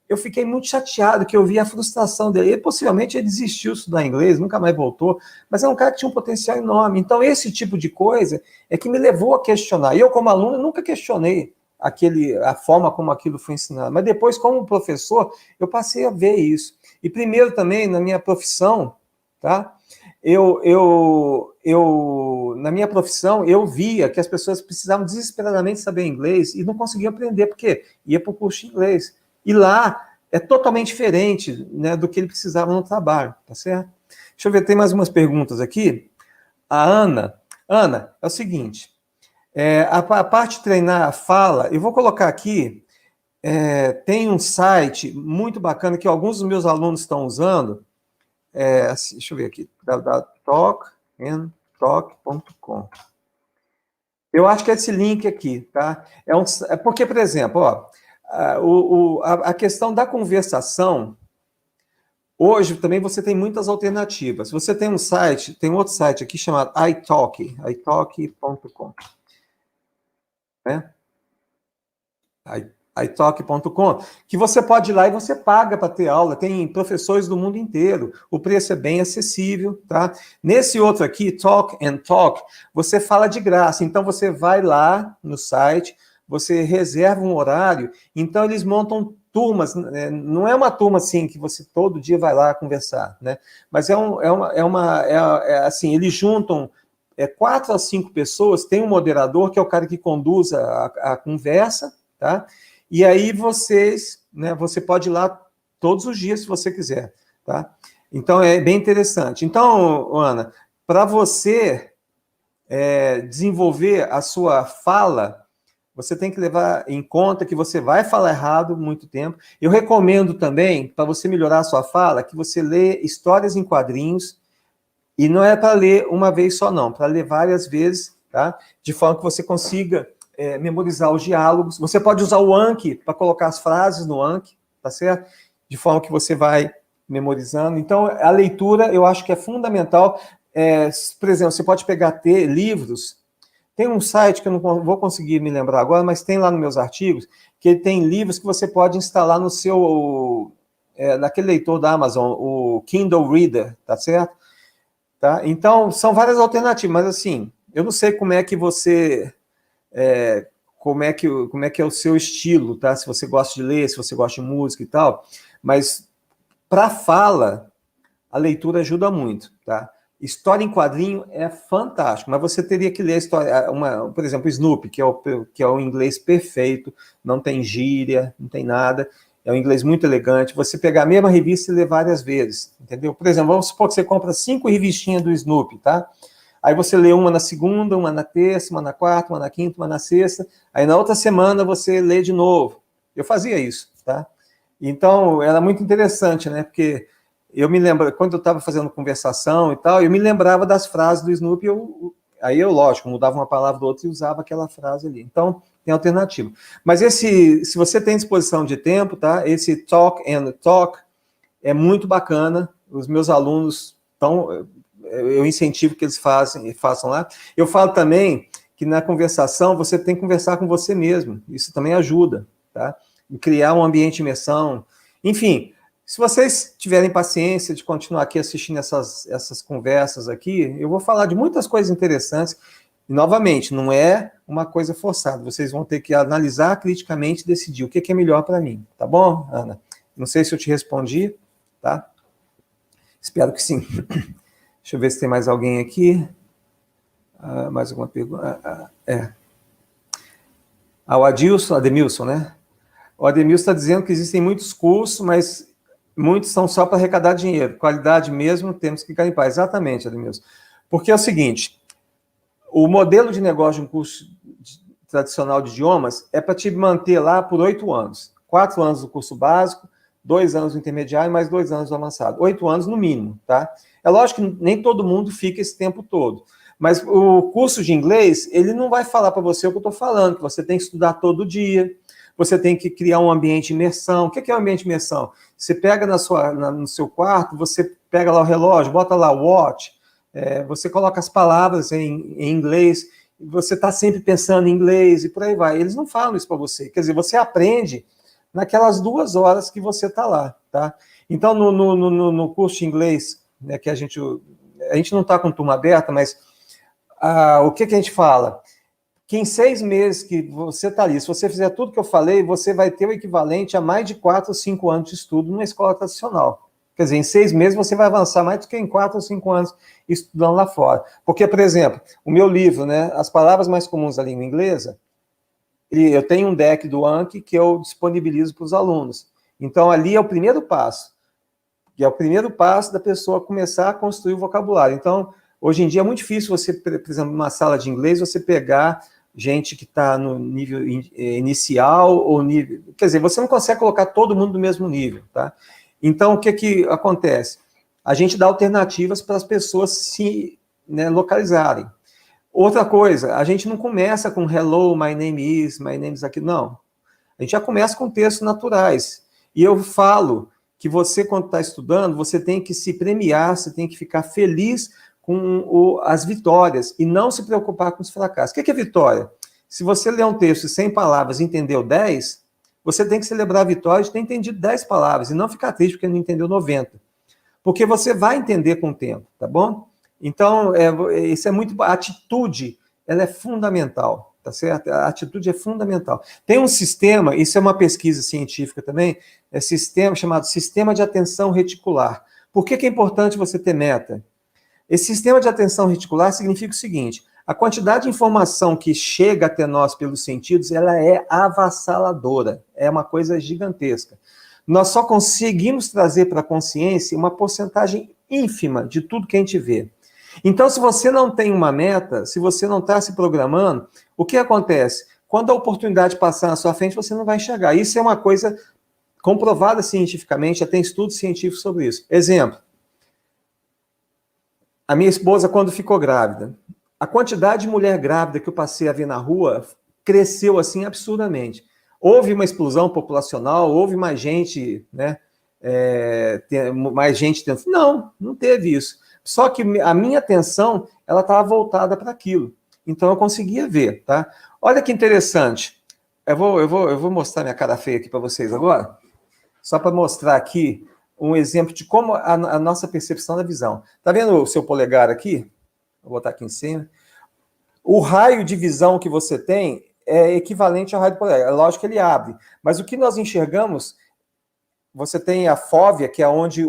eu fiquei muito chateado que eu vi a frustração dele. E, possivelmente ele desistiu de estudar inglês, nunca mais voltou, mas é um cara que tinha um potencial enorme. Então, esse tipo de coisa é que me levou a questionar. E eu, como aluno, nunca questionei a forma como aquilo foi ensinado. Mas depois, como professor, eu passei a ver isso. E primeiro também, na minha profissão, tá? Na minha profissão, eu via que as pessoas precisavam desesperadamente saber inglês e não conseguiam aprender, porque ia para o curso de inglês. E lá é totalmente diferente, né, do que ele precisava no trabalho, tá certo? Deixa eu ver, tem mais umas perguntas aqui. A Ana, é o seguinte, a parte de treinar a fala, eu vou colocar aqui, tem um site muito bacana que alguns dos meus alunos estão usando, deixa eu ver aqui, www.talkandtalk.com. Eu acho que é esse link aqui, tá? Porque, por exemplo, ó, a questão da conversação, hoje também você tem muitas alternativas. Você tem um site, tem outro site aqui chamado italk.com, né? italk.com, que você pode ir lá e você paga para ter aula, tem professores do mundo inteiro, o preço é bem acessível, tá? Nesse outro aqui, Talk and Talk, você fala de graça, então você vai lá no site, você reserva um horário, então eles montam turmas, não é uma turma assim que você todo dia vai lá conversar, né? Mas assim, eles juntam 4 a 5 pessoas, tem um moderador que é o cara que conduz a conversa, tá? E aí vocês, né, você pode ir lá todos os dias, se você quiser, tá? Então, é bem interessante. Então, Ana, para você desenvolver a sua fala, você tem que levar em conta que você vai falar errado muito tempo. Eu recomendo também, para você melhorar a sua fala, que você lê histórias em quadrinhos, e não é para ler uma vez só, não, para ler várias vezes, tá? De forma que você consiga memorizar os diálogos. Você pode usar o Anki para colocar as frases no Anki, tá certo? De forma que você vai memorizando. Então, a leitura eu acho que é fundamental. Por exemplo, você pode pegar livros. Tem um site que eu não vou conseguir me lembrar agora, mas tem lá nos meus artigos, que tem livros que você pode instalar no seu, naquele leitor da Amazon, o Kindle Reader, tá certo? Tá? Então, são várias alternativas, mas assim, eu não sei como é que você como é que é o seu estilo, tá? Se você gosta de ler, se você gosta de música e tal, mas para fala, a leitura ajuda muito, tá? História em quadrinho é fantástico, mas você teria que ler a história, por exemplo, Snoopy, que é o inglês perfeito, não tem gíria, não tem nada, é um inglês muito elegante. Você pegar a mesma revista e ler várias vezes, entendeu? Por exemplo, vamos supor que você compra 5 revistinhas do Snoopy, tá? Aí você lê uma na segunda, uma na terça, uma na quarta, uma na quinta, uma na sexta. Aí na outra semana você lê de novo. Eu fazia isso, tá? Então, era muito interessante, né? Porque eu me lembro, quando eu estava fazendo conversação e tal, eu me lembrava das frases do Snoopy, aí eu, lógico, mudava uma palavra do outro e usava aquela frase ali. Então, tem alternativa. Mas se você tem disposição de tempo, tá? Esse Talk and Talk é muito bacana. Os meus alunos estão... Eu incentivo que eles façam lá. Eu falo também que na conversação você tem que conversar com você mesmo. Isso também ajuda, tá? E criar um ambiente de imersão. Enfim, se vocês tiverem paciência de continuar aqui assistindo essas conversas aqui, eu vou falar de muitas coisas interessantes. E, novamente, não é uma coisa forçada. Vocês vão ter que analisar criticamente e decidir o que é melhor para mim. Tá bom, Ana? Não sei se eu te respondi, tá? Espero que sim. Deixa eu ver se tem mais alguém aqui. Mais alguma pergunta? O Ademilson, né? O Ademilson está dizendo que existem muitos cursos, mas muitos são só para arrecadar dinheiro. Qualidade mesmo, temos que garimpar. Exatamente, Ademilson. Porque é o seguinte, o modelo de negócio de um curso tradicional de idiomas é para te manter lá por 8 anos. 4 anos do curso básico, 2 anos do intermediário, mais 2 anos do avançado. 8 anos no mínimo, tá? É lógico que nem todo mundo fica esse tempo todo. Mas o curso de inglês, ele não vai falar para você o que eu estou falando, que você tem que estudar todo dia, você tem que criar um ambiente de imersão. O que é um ambiente de imersão? Você pega no seu quarto, você pega lá o relógio, bota lá o watch, você coloca as palavras em inglês, você está sempre pensando em inglês e por aí vai. Eles não falam isso para você. Quer dizer, você aprende naquelas 2 horas que você está lá, tá? Então, no curso de inglês, né, que a gente não está com turma aberta, mas o que a gente fala? Que em 6 meses que você está ali, se você fizer tudo que eu falei, você vai ter o equivalente a mais de 4 ou 5 anos de estudo numa escola tradicional. Quer dizer, em 6 meses você vai avançar mais do que em 4 ou 5 anos estudando lá fora. Porque, por exemplo, o meu livro, né, as palavras mais comuns da língua inglesa, eu tenho um deck do Anki que eu disponibilizo para os alunos. Então, ali é o primeiro passo. Que é o primeiro passo da pessoa começar a construir o vocabulário. Então, hoje em dia é muito difícil você, por exemplo, numa sala de inglês, você pegar gente que está no nível inicial ou nível... Quer dizer, você não consegue colocar todo mundo no mesmo nível, tá? Então, o que acontece? A gente dá alternativas para as pessoas se, né, localizarem. Outra coisa, a gente não começa com hello, my name is aqui, não. A gente já começa com textos naturais. E eu falo que você, quando está estudando, você tem que se premiar, você tem que ficar feliz com as vitórias e não se preocupar com os fracassos. O que é vitória? Se você ler um texto de 100 palavras e entendeu 10, você tem que celebrar a vitória de ter entendido 10 palavras e não ficar triste porque não entendeu 90. Porque você vai entender com o tempo, tá bom? Então, isso é muito... A atitude, ela é fundamental, tá certo? A atitude é fundamental. Tem um sistema, isso é uma pesquisa científica também, chamado Sistema de Atenção Reticular. Por que é importante você ter meta? Esse sistema de atenção reticular significa o seguinte: a quantidade de informação que chega até nós pelos sentidos, ela é avassaladora, é uma coisa gigantesca. Nós só conseguimos trazer para a consciência uma porcentagem ínfima de tudo que a gente vê. Então, se você não tem uma meta, se você não está se programando, o que acontece? Quando a oportunidade passar na sua frente, você não vai enxergar. Isso é uma coisa comprovada cientificamente, já tem estudos científicos sobre isso. Exemplo. A minha esposa, quando ficou grávida, a quantidade de mulher grávida que eu passei a ver na rua cresceu assim absurdamente. Houve uma explosão populacional, houve mais gente, né? Mais gente tendo... Não teve isso. Só que a minha atenção, ela estava voltada para aquilo. Então eu conseguia ver, tá? Olha que interessante. Eu vou mostrar minha cara feia aqui para vocês agora, só para mostrar aqui um exemplo de como a nossa percepção da visão. Tá vendo o seu polegar aqui? Vou botar aqui em cima. O raio de visão que você tem é equivalente ao raio do polegar. É lógico que ele abre, mas o que nós enxergamos, você tem a fóvea, que é onde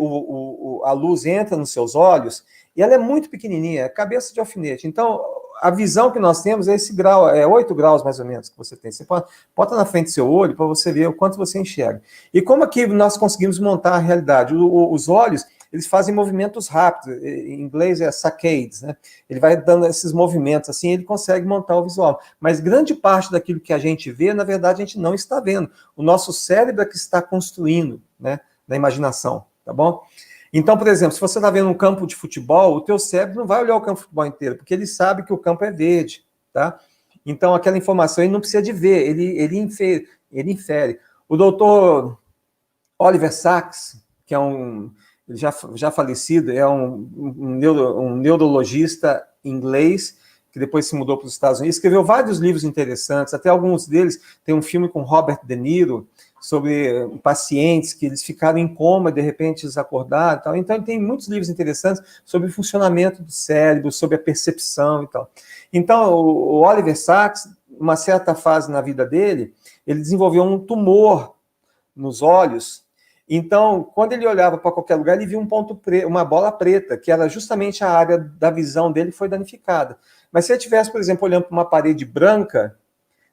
a luz entra nos seus olhos, e ela é muito pequenininha, é cabeça de alfinete. Então, a visão que nós temos é esse grau, é 8 graus mais ou menos que você tem. Você bota na frente do seu olho para você ver o quanto você enxerga. E como aqui nós conseguimos montar a realidade? Os olhos, eles fazem movimentos rápidos, em inglês é saccades, né? Ele vai dando esses movimentos assim, ele consegue montar o visual. Mas grande parte daquilo que a gente vê, na verdade, a gente não está vendo. O nosso cérebro é que está construindo, né, na imaginação, tá bom? Então, por exemplo, se você está vendo um campo de futebol, o teu cérebro não vai olhar o campo de futebol inteiro, porque ele sabe que o campo é verde, tá? Então, aquela informação ele não precisa de ver, ele infere. O doutor Oliver Sacks, que é ele já falecido, é um neurologista inglês, que depois se mudou para os Estados Unidos, escreveu vários livros interessantes, até alguns deles, tem um filme com Robert De Niro, sobre pacientes que eles ficaram em coma e de repente eles acordaram e tal. Então, tem muitos livros interessantes sobre o funcionamento do cérebro, sobre a percepção e tal. Então, o Oliver Sacks, uma certa fase na vida dele, ele desenvolveu um tumor nos olhos Então, quando ele olhava para qualquer lugar, ele via um ponto preto, uma bola preta, que era justamente a área da visão dele que foi danificada. Mas se ele estivesse, por exemplo, olhando para uma parede branca,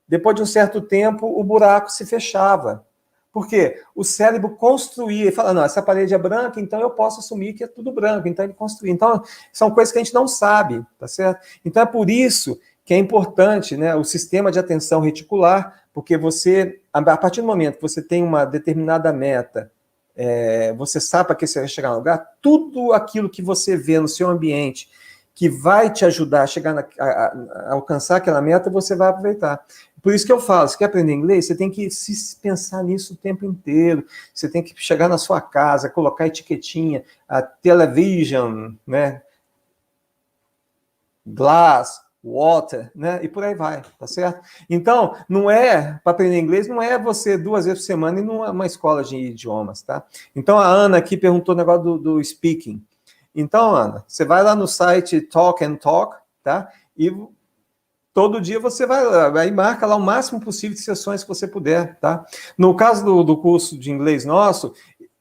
depois de um certo tempo, o buraco se fechava. Por quê? O cérebro construía e fala, não, essa parede é branca, então eu posso assumir que é tudo branco. Então ele construía. Então, são coisas que a gente não sabe, tá certo? Então é por isso que é importante, né, o sistema de atenção reticular, porque você, a partir do momento que você tem uma determinada meta, você sabe para que você vai chegar no lugar, tudo aquilo que você vê no seu ambiente que vai te ajudar a chegar a alcançar aquela meta, você vai aproveitar. Por isso que eu falo, se quer aprender inglês, você tem que pensar nisso o tempo inteiro, você tem que chegar na sua casa, colocar etiquetinha, a television, né, glass, water, né, e por aí vai, tá certo? Então, não é, para aprender inglês, não é você 2 vezes por semana ir numa escola de idiomas, tá? Então, a Ana aqui perguntou o negócio do speaking. Então, Ana, você vai lá no site Talk and Talk, tá? E todo dia você vai lá e marca lá o máximo possível de sessões que você puder, tá? No caso do curso de inglês nosso,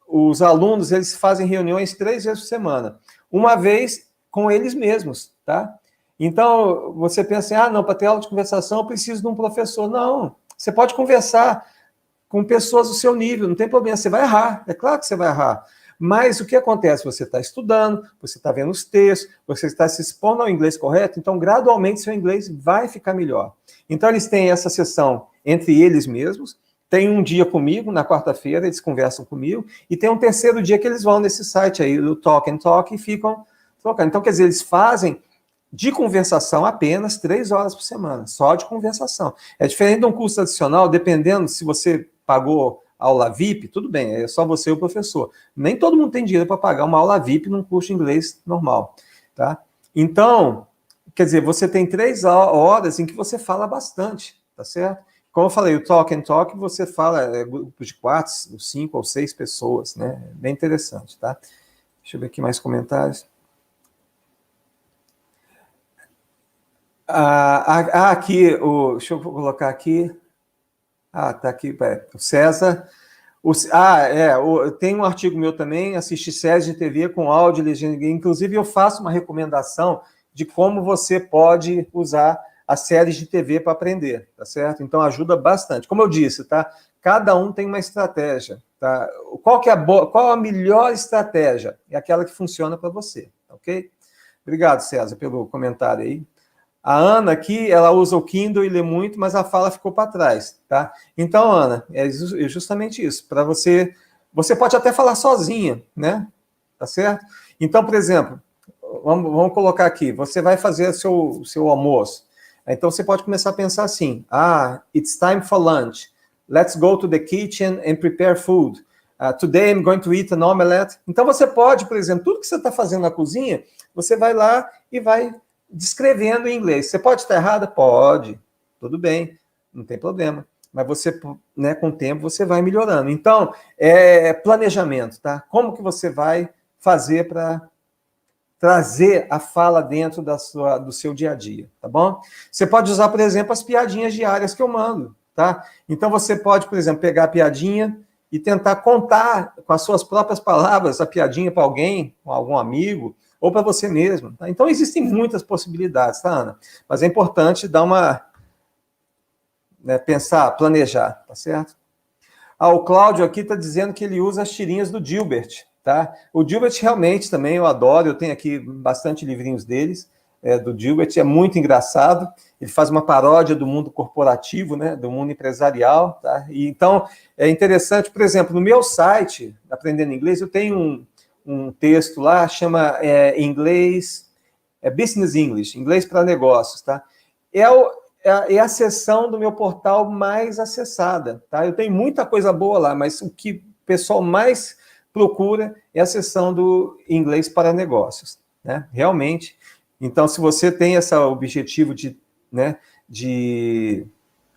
os alunos, eles fazem reuniões 3 vezes por semana. Uma vez com eles mesmos, tá? Então, você pensa assim, não, para ter aula de conversação eu preciso de um professor. Não, você pode conversar com pessoas do seu nível, não tem problema, você vai errar, é claro que você vai errar. Mas o que acontece? Você está estudando, você está vendo os textos, você está se expondo ao inglês correto, então gradualmente seu inglês vai ficar melhor. Então eles têm essa sessão entre eles mesmos, tem um dia comigo, na quarta-feira, eles conversam comigo, e tem um terceiro dia que eles vão nesse site aí, do Talk and Talk, e ficam trocando. Então, quer dizer, eles fazem de conversação apenas 3 horas por semana, só de conversação. É diferente de um curso adicional, dependendo se você pagou aula VIP, tudo bem, é só você e o professor. Nem todo mundo tem dinheiro para pagar uma aula VIP num curso de inglês normal, tá? Então, quer dizer, você tem 3 horas em que você fala bastante, tá certo? Como eu falei, o Talk and Talk, você fala grupos de 4, 5 ou 6 pessoas, né? Bem interessante, tá? Deixa eu ver aqui mais comentários. Aqui, deixa eu colocar aqui. Tá aqui, o César. Tem um artigo meu também, assistir séries de TV com áudio e legenda. Inclusive, eu faço uma recomendação de como você pode usar as séries de TV para aprender, tá certo? Então, ajuda bastante. Como eu disse, tá? Cada um tem uma estratégia, tá? Qual a melhor estratégia? É aquela que funciona para você, ok? Obrigado, César, pelo comentário aí. A Ana aqui, ela usa o Kindle e lê muito, mas a fala ficou para trás, tá? Então, Ana, é justamente isso. Para você pode até falar sozinha, né? Tá certo? Então, por exemplo, vamos colocar aqui, você vai fazer seu almoço. Então, você pode começar a pensar assim, it's time for lunch. Let's go to the kitchen and prepare food. Today I'm going to eat an omelette. Então, você pode, por exemplo, tudo que você está fazendo na cozinha, você vai lá e vai descrevendo em inglês. Você pode estar errada? Pode. Tudo bem, não tem problema. Mas você, né, com o tempo, você vai melhorando. Então, planejamento, tá? Como que você vai fazer para trazer a fala dentro do seu dia a dia, tá bom? Você pode usar, por exemplo, as piadinhas diárias que eu mando, tá? Então, você pode, por exemplo, pegar a piadinha e tentar contar com as suas próprias palavras a piadinha para alguém, com algum amigo, ou para você mesmo. Tá? Então, existem muitas possibilidades, tá, Ana? Mas é importante dar pensar, planejar, tá certo? O Cláudio aqui está dizendo que ele usa as tirinhas do Gilbert, tá? O Gilbert realmente também eu adoro, eu tenho aqui bastante livrinhos deles, do Gilbert, é muito engraçado, ele faz uma paródia do mundo corporativo, né, do mundo empresarial, tá? E, então, é interessante, por exemplo, no meu site, Aprendendo Inglês, eu tenho um texto lá, chama inglês, Business English, inglês para negócios, tá? É a seção do meu portal mais acessada, tá? Eu tenho muita coisa boa lá, mas o que o pessoal mais procura é a seção do inglês para negócios, né? Realmente. Então, se você tem esse objetivo de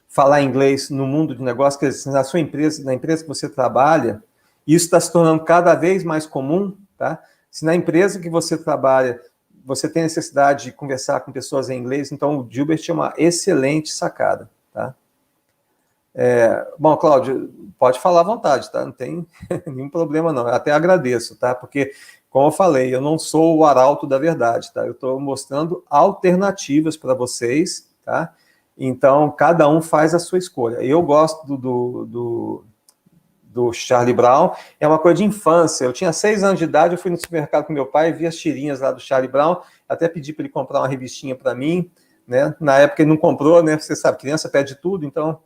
falar inglês no mundo de negócios, quer dizer, na sua empresa, na empresa que você trabalha, isso está se tornando cada vez mais comum, tá? Se na empresa que você trabalha, você tem necessidade de conversar com pessoas em inglês, então o Gilbert é uma excelente sacada, tá? Bom, Cláudio, pode falar à vontade, tá? Não tem nenhum problema, não. Eu até agradeço, tá? Porque, como eu falei, eu não sou o arauto da verdade, tá? Eu estou mostrando alternativas para vocês, tá? Então, cada um faz a sua escolha. Eu gosto do Charlie Brown, é uma coisa de infância. Eu tinha 6 anos de idade, eu fui no supermercado com meu pai, vi as tirinhas lá do Charlie Brown, até pedi para ele comprar uma revistinha para mim, né? Na época ele não comprou, né? Você sabe, criança pede tudo, então...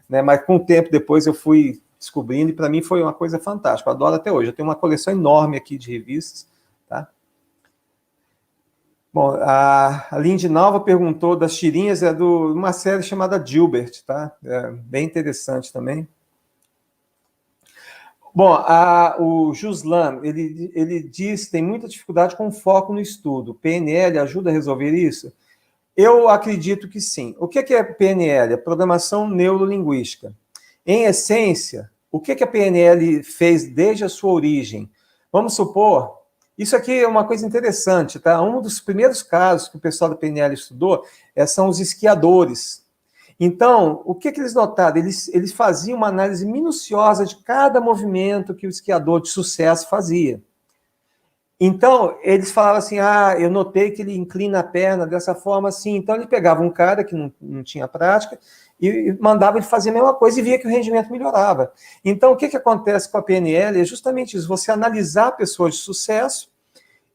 Né, mas com o tempo depois eu fui descobrindo e para mim foi uma coisa fantástica, eu adoro até hoje, eu tenho uma coleção enorme aqui de revistas, tá? Bom, a Lindy Nalva perguntou das tirinhas, é de uma série chamada Gilbert, tá? Bem interessante também. Bom, o Juslan, ele diz que tem muita dificuldade com foco no estudo, PNL ajuda a resolver isso? Eu acredito que sim. O que é PNL? Programação Neurolinguística. Em essência, o que a PNL fez desde a sua origem? Vamos supor, isso aqui é uma coisa interessante, tá? Um dos primeiros casos que o pessoal da PNL estudou são os esquiadores. Então, o que eles notaram? Eles faziam uma análise minuciosa de cada movimento que o esquiador de sucesso fazia. Então, eles falavam assim, eu notei que ele inclina a perna dessa forma assim. Então, ele pegava um cara que não tinha prática e mandava ele fazer a mesma coisa e via que o rendimento melhorava. Então, o que acontece com a PNL é justamente isso, você analisar pessoas de sucesso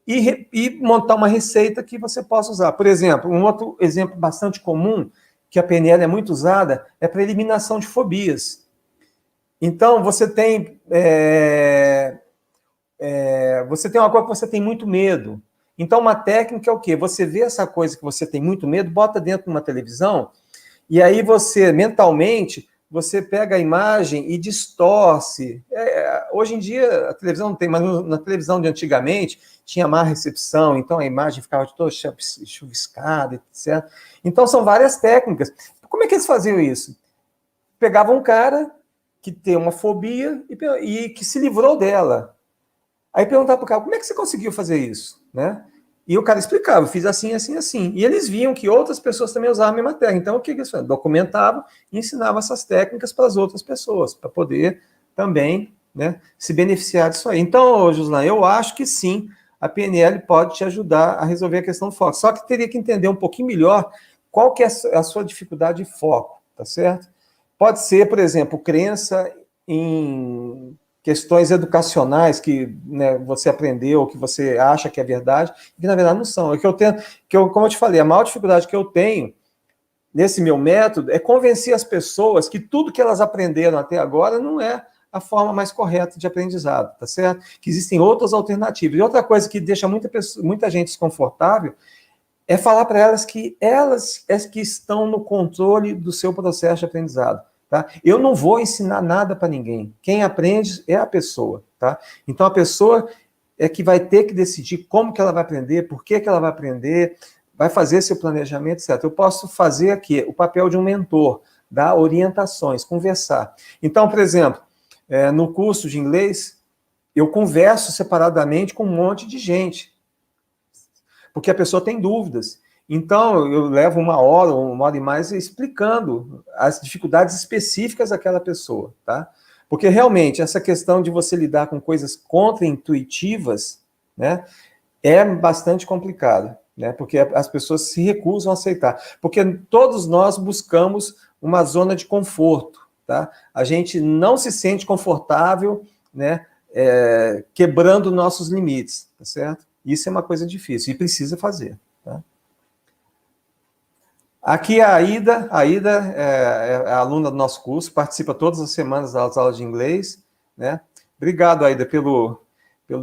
e montar uma receita que você possa usar. Por exemplo, um outro exemplo bastante comum, que a PNL é muito usada, é para eliminação de fobias. Então, você tem uma coisa que você tem muito medo. Então, uma técnica é o quê? Você vê essa coisa que você tem muito medo, bota dentro de uma televisão, e aí você, mentalmente, você pega a imagem e distorce. Hoje em dia, a televisão não tem, mas na televisão de antigamente, tinha má recepção, então a imagem ficava toda chuviscada, etc. Então, são várias técnicas. Como é que eles faziam isso? Pegavam um cara que tem uma fobia e que se livrou dela. Aí perguntava para o cara, como é que você conseguiu fazer isso? Né? E o cara explicava, fiz assim, assim, assim. E eles viam que outras pessoas também usavam a mesma técnica. Então, o que eles faziam? Documentavam e ensinavam essas técnicas para as outras pessoas, para poder também, né, se beneficiar disso aí. Então, Juslan, eu acho que sim, a PNL pode te ajudar a resolver a questão do foco. Só que teria que entender um pouquinho melhor qual que é a sua dificuldade de foco, tá certo? Pode ser, por exemplo, crença em questões educacionais que, né, você aprendeu, que você acha que é verdade, e que na verdade não são. O que eu tenho, como eu te falei, a maior dificuldade que eu tenho nesse meu método é convencer as pessoas que tudo que elas aprenderam até agora não é a forma mais correta de aprendizado, tá certo? Que existem outras alternativas. E outra coisa que deixa muita gente desconfortável é falar para elas que que estão no controle do seu processo de aprendizado. Tá? Eu não vou ensinar nada para ninguém. Quem aprende é a pessoa. Tá? Então, a pessoa é que vai ter que decidir como que ela vai aprender, por que ela vai aprender, vai fazer seu planejamento, etc. Eu posso fazer aqui o papel de um mentor, dar orientações, conversar. Então, por exemplo, no curso de inglês, eu converso separadamente com um monte de gente, porque a pessoa tem dúvidas. Então, eu levo 1 hora ou 1 hora e mais explicando as dificuldades específicas daquela pessoa, tá? Porque, realmente, essa questão de você lidar com coisas contraintuitivas, né, é bastante complicado, né? Porque as pessoas se recusam a aceitar. Porque todos nós buscamos uma zona de conforto, tá? A gente não se sente confortável, né, quebrando nossos limites, tá certo? Isso é uma coisa difícil e precisa fazer, tá? Aqui a Aida é aluna do nosso curso, participa todas as semanas das aulas de inglês, né? Obrigado, Aida, pelo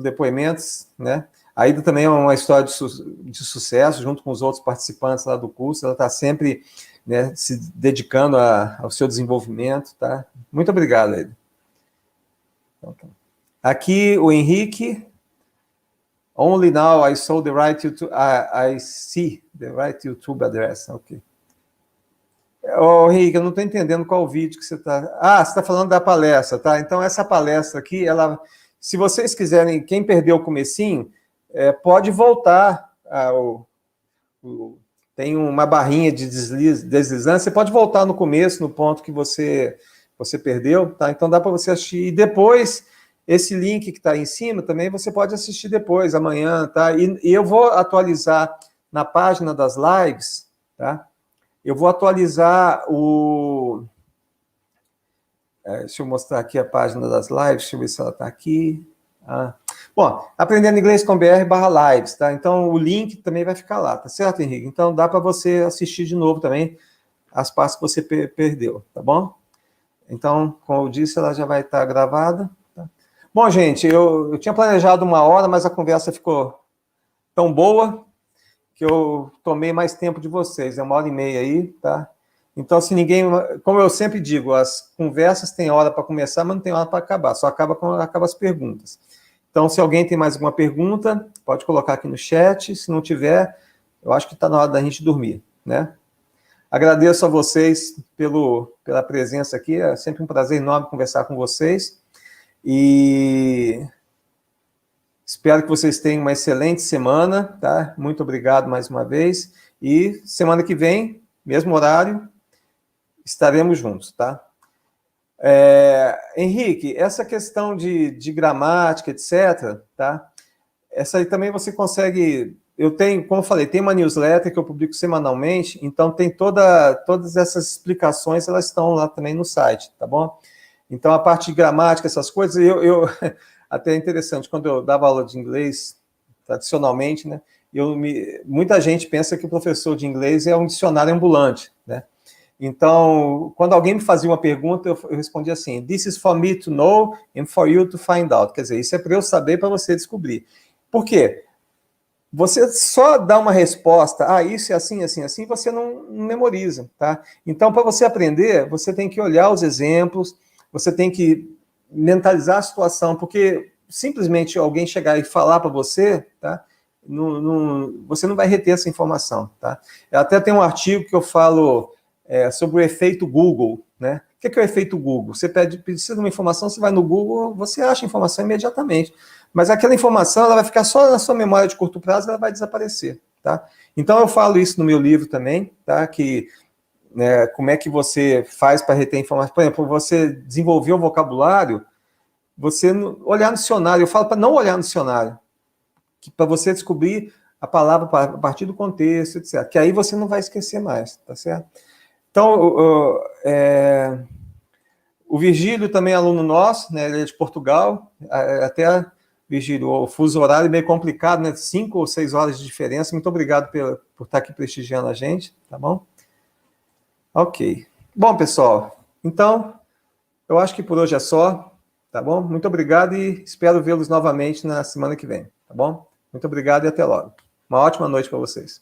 depoimento, né? A Aida também é uma história de sucesso, junto com os outros participantes lá do curso, ela está sempre, né, se dedicando ao seu desenvolvimento, tá? Muito obrigado, Aida. Aqui o Henrique. Only now I saw the right YouTube. I see the right YouTube address. Ok. Henrique, eu não estou entendendo qual vídeo que você está. Você está falando da palestra, tá? Então, essa palestra aqui, se vocês quiserem, quem perdeu o comecinho, pode voltar. Tem uma barrinha de deslizante, você pode voltar no começo, no ponto que você você perdeu, tá? Então dá para você assistir. E depois, esse link que está aí em cima também você pode assistir depois, amanhã, tá? E eu vou atualizar na página das lives, tá? Eu vou atualizar o... deixa eu mostrar aqui a página das lives, deixa eu ver se ela está aqui. Bom, Aprendendo Inglês com BR/lives, tá? Então o link também vai ficar lá, tá certo, Henrique? Então dá para você assistir de novo também as partes que você perdeu, tá bom? Então, como eu disse, ela já vai estar gravada. Tá? Bom, gente, eu tinha planejado 1 hora, mas a conversa ficou tão boa que eu tomei mais tempo de vocês, é 1h30 aí, tá? Então, se ninguém... Como eu sempre digo, as conversas têm hora para começar, mas não tem hora para acabar, só acaba quando acabam as perguntas. Então, se alguém tem mais alguma pergunta, pode colocar aqui no chat, se não tiver, eu acho que está na hora da gente dormir, né? Agradeço a vocês pela presença aqui, é sempre um prazer enorme conversar com vocês, e espero que vocês tenham uma excelente semana, tá? Muito obrigado mais uma vez, e semana que vem, mesmo horário, estaremos juntos, tá? Henrique, essa questão de gramática, etc., tá? Essa aí também você consegue... Eu tenho, como eu falei, tem uma newsletter que eu publico semanalmente, então tem todas essas explicações, elas estão lá também no site, tá bom? Então, a parte de gramática, essas coisas, até é interessante, quando eu dava aula de inglês, tradicionalmente, né, muita gente pensa que o professor de inglês é um dicionário ambulante, né? Então, quando alguém me fazia uma pergunta, eu respondia assim, this is for me to know and for you to find out. Quer dizer, isso é para eu saber, para você descobrir. Por quê? Você só dá uma resposta, isso é assim, assim, assim, você não memoriza, tá? Então, para você aprender, você tem que olhar os exemplos, você tem que mentalizar a situação, porque simplesmente alguém chegar e falar para você, tá? Você não vai reter essa informação, tá? Eu até tenho um artigo que eu falo sobre o efeito Google, né? O que é o efeito Google? Você precisa de uma informação, você vai no Google, você acha a informação imediatamente. Mas aquela informação, ela vai ficar só na sua memória de curto prazo, ela vai desaparecer, tá? Então, eu falo isso no meu livro também, tá? Que, né, como é que você faz para reter informação. Por exemplo, você desenvolver o vocabulário, você olhar no dicionário, eu falo para não olhar no dicionário, para você descobrir a palavra a partir do contexto, etc. Que aí você não vai esquecer mais, tá certo? Então, o Virgílio também é aluno nosso, né? Ele é de Portugal, até... Virgílio, o fuso horário é meio complicado, né? 5 ou 6 horas de diferença. Muito obrigado por estar aqui prestigiando a gente, tá bom? Ok. Bom, pessoal, então, eu acho que por hoje é só, tá bom? Muito obrigado e espero vê-los novamente na semana que vem, tá bom? Muito obrigado e até logo. Uma ótima noite para vocês.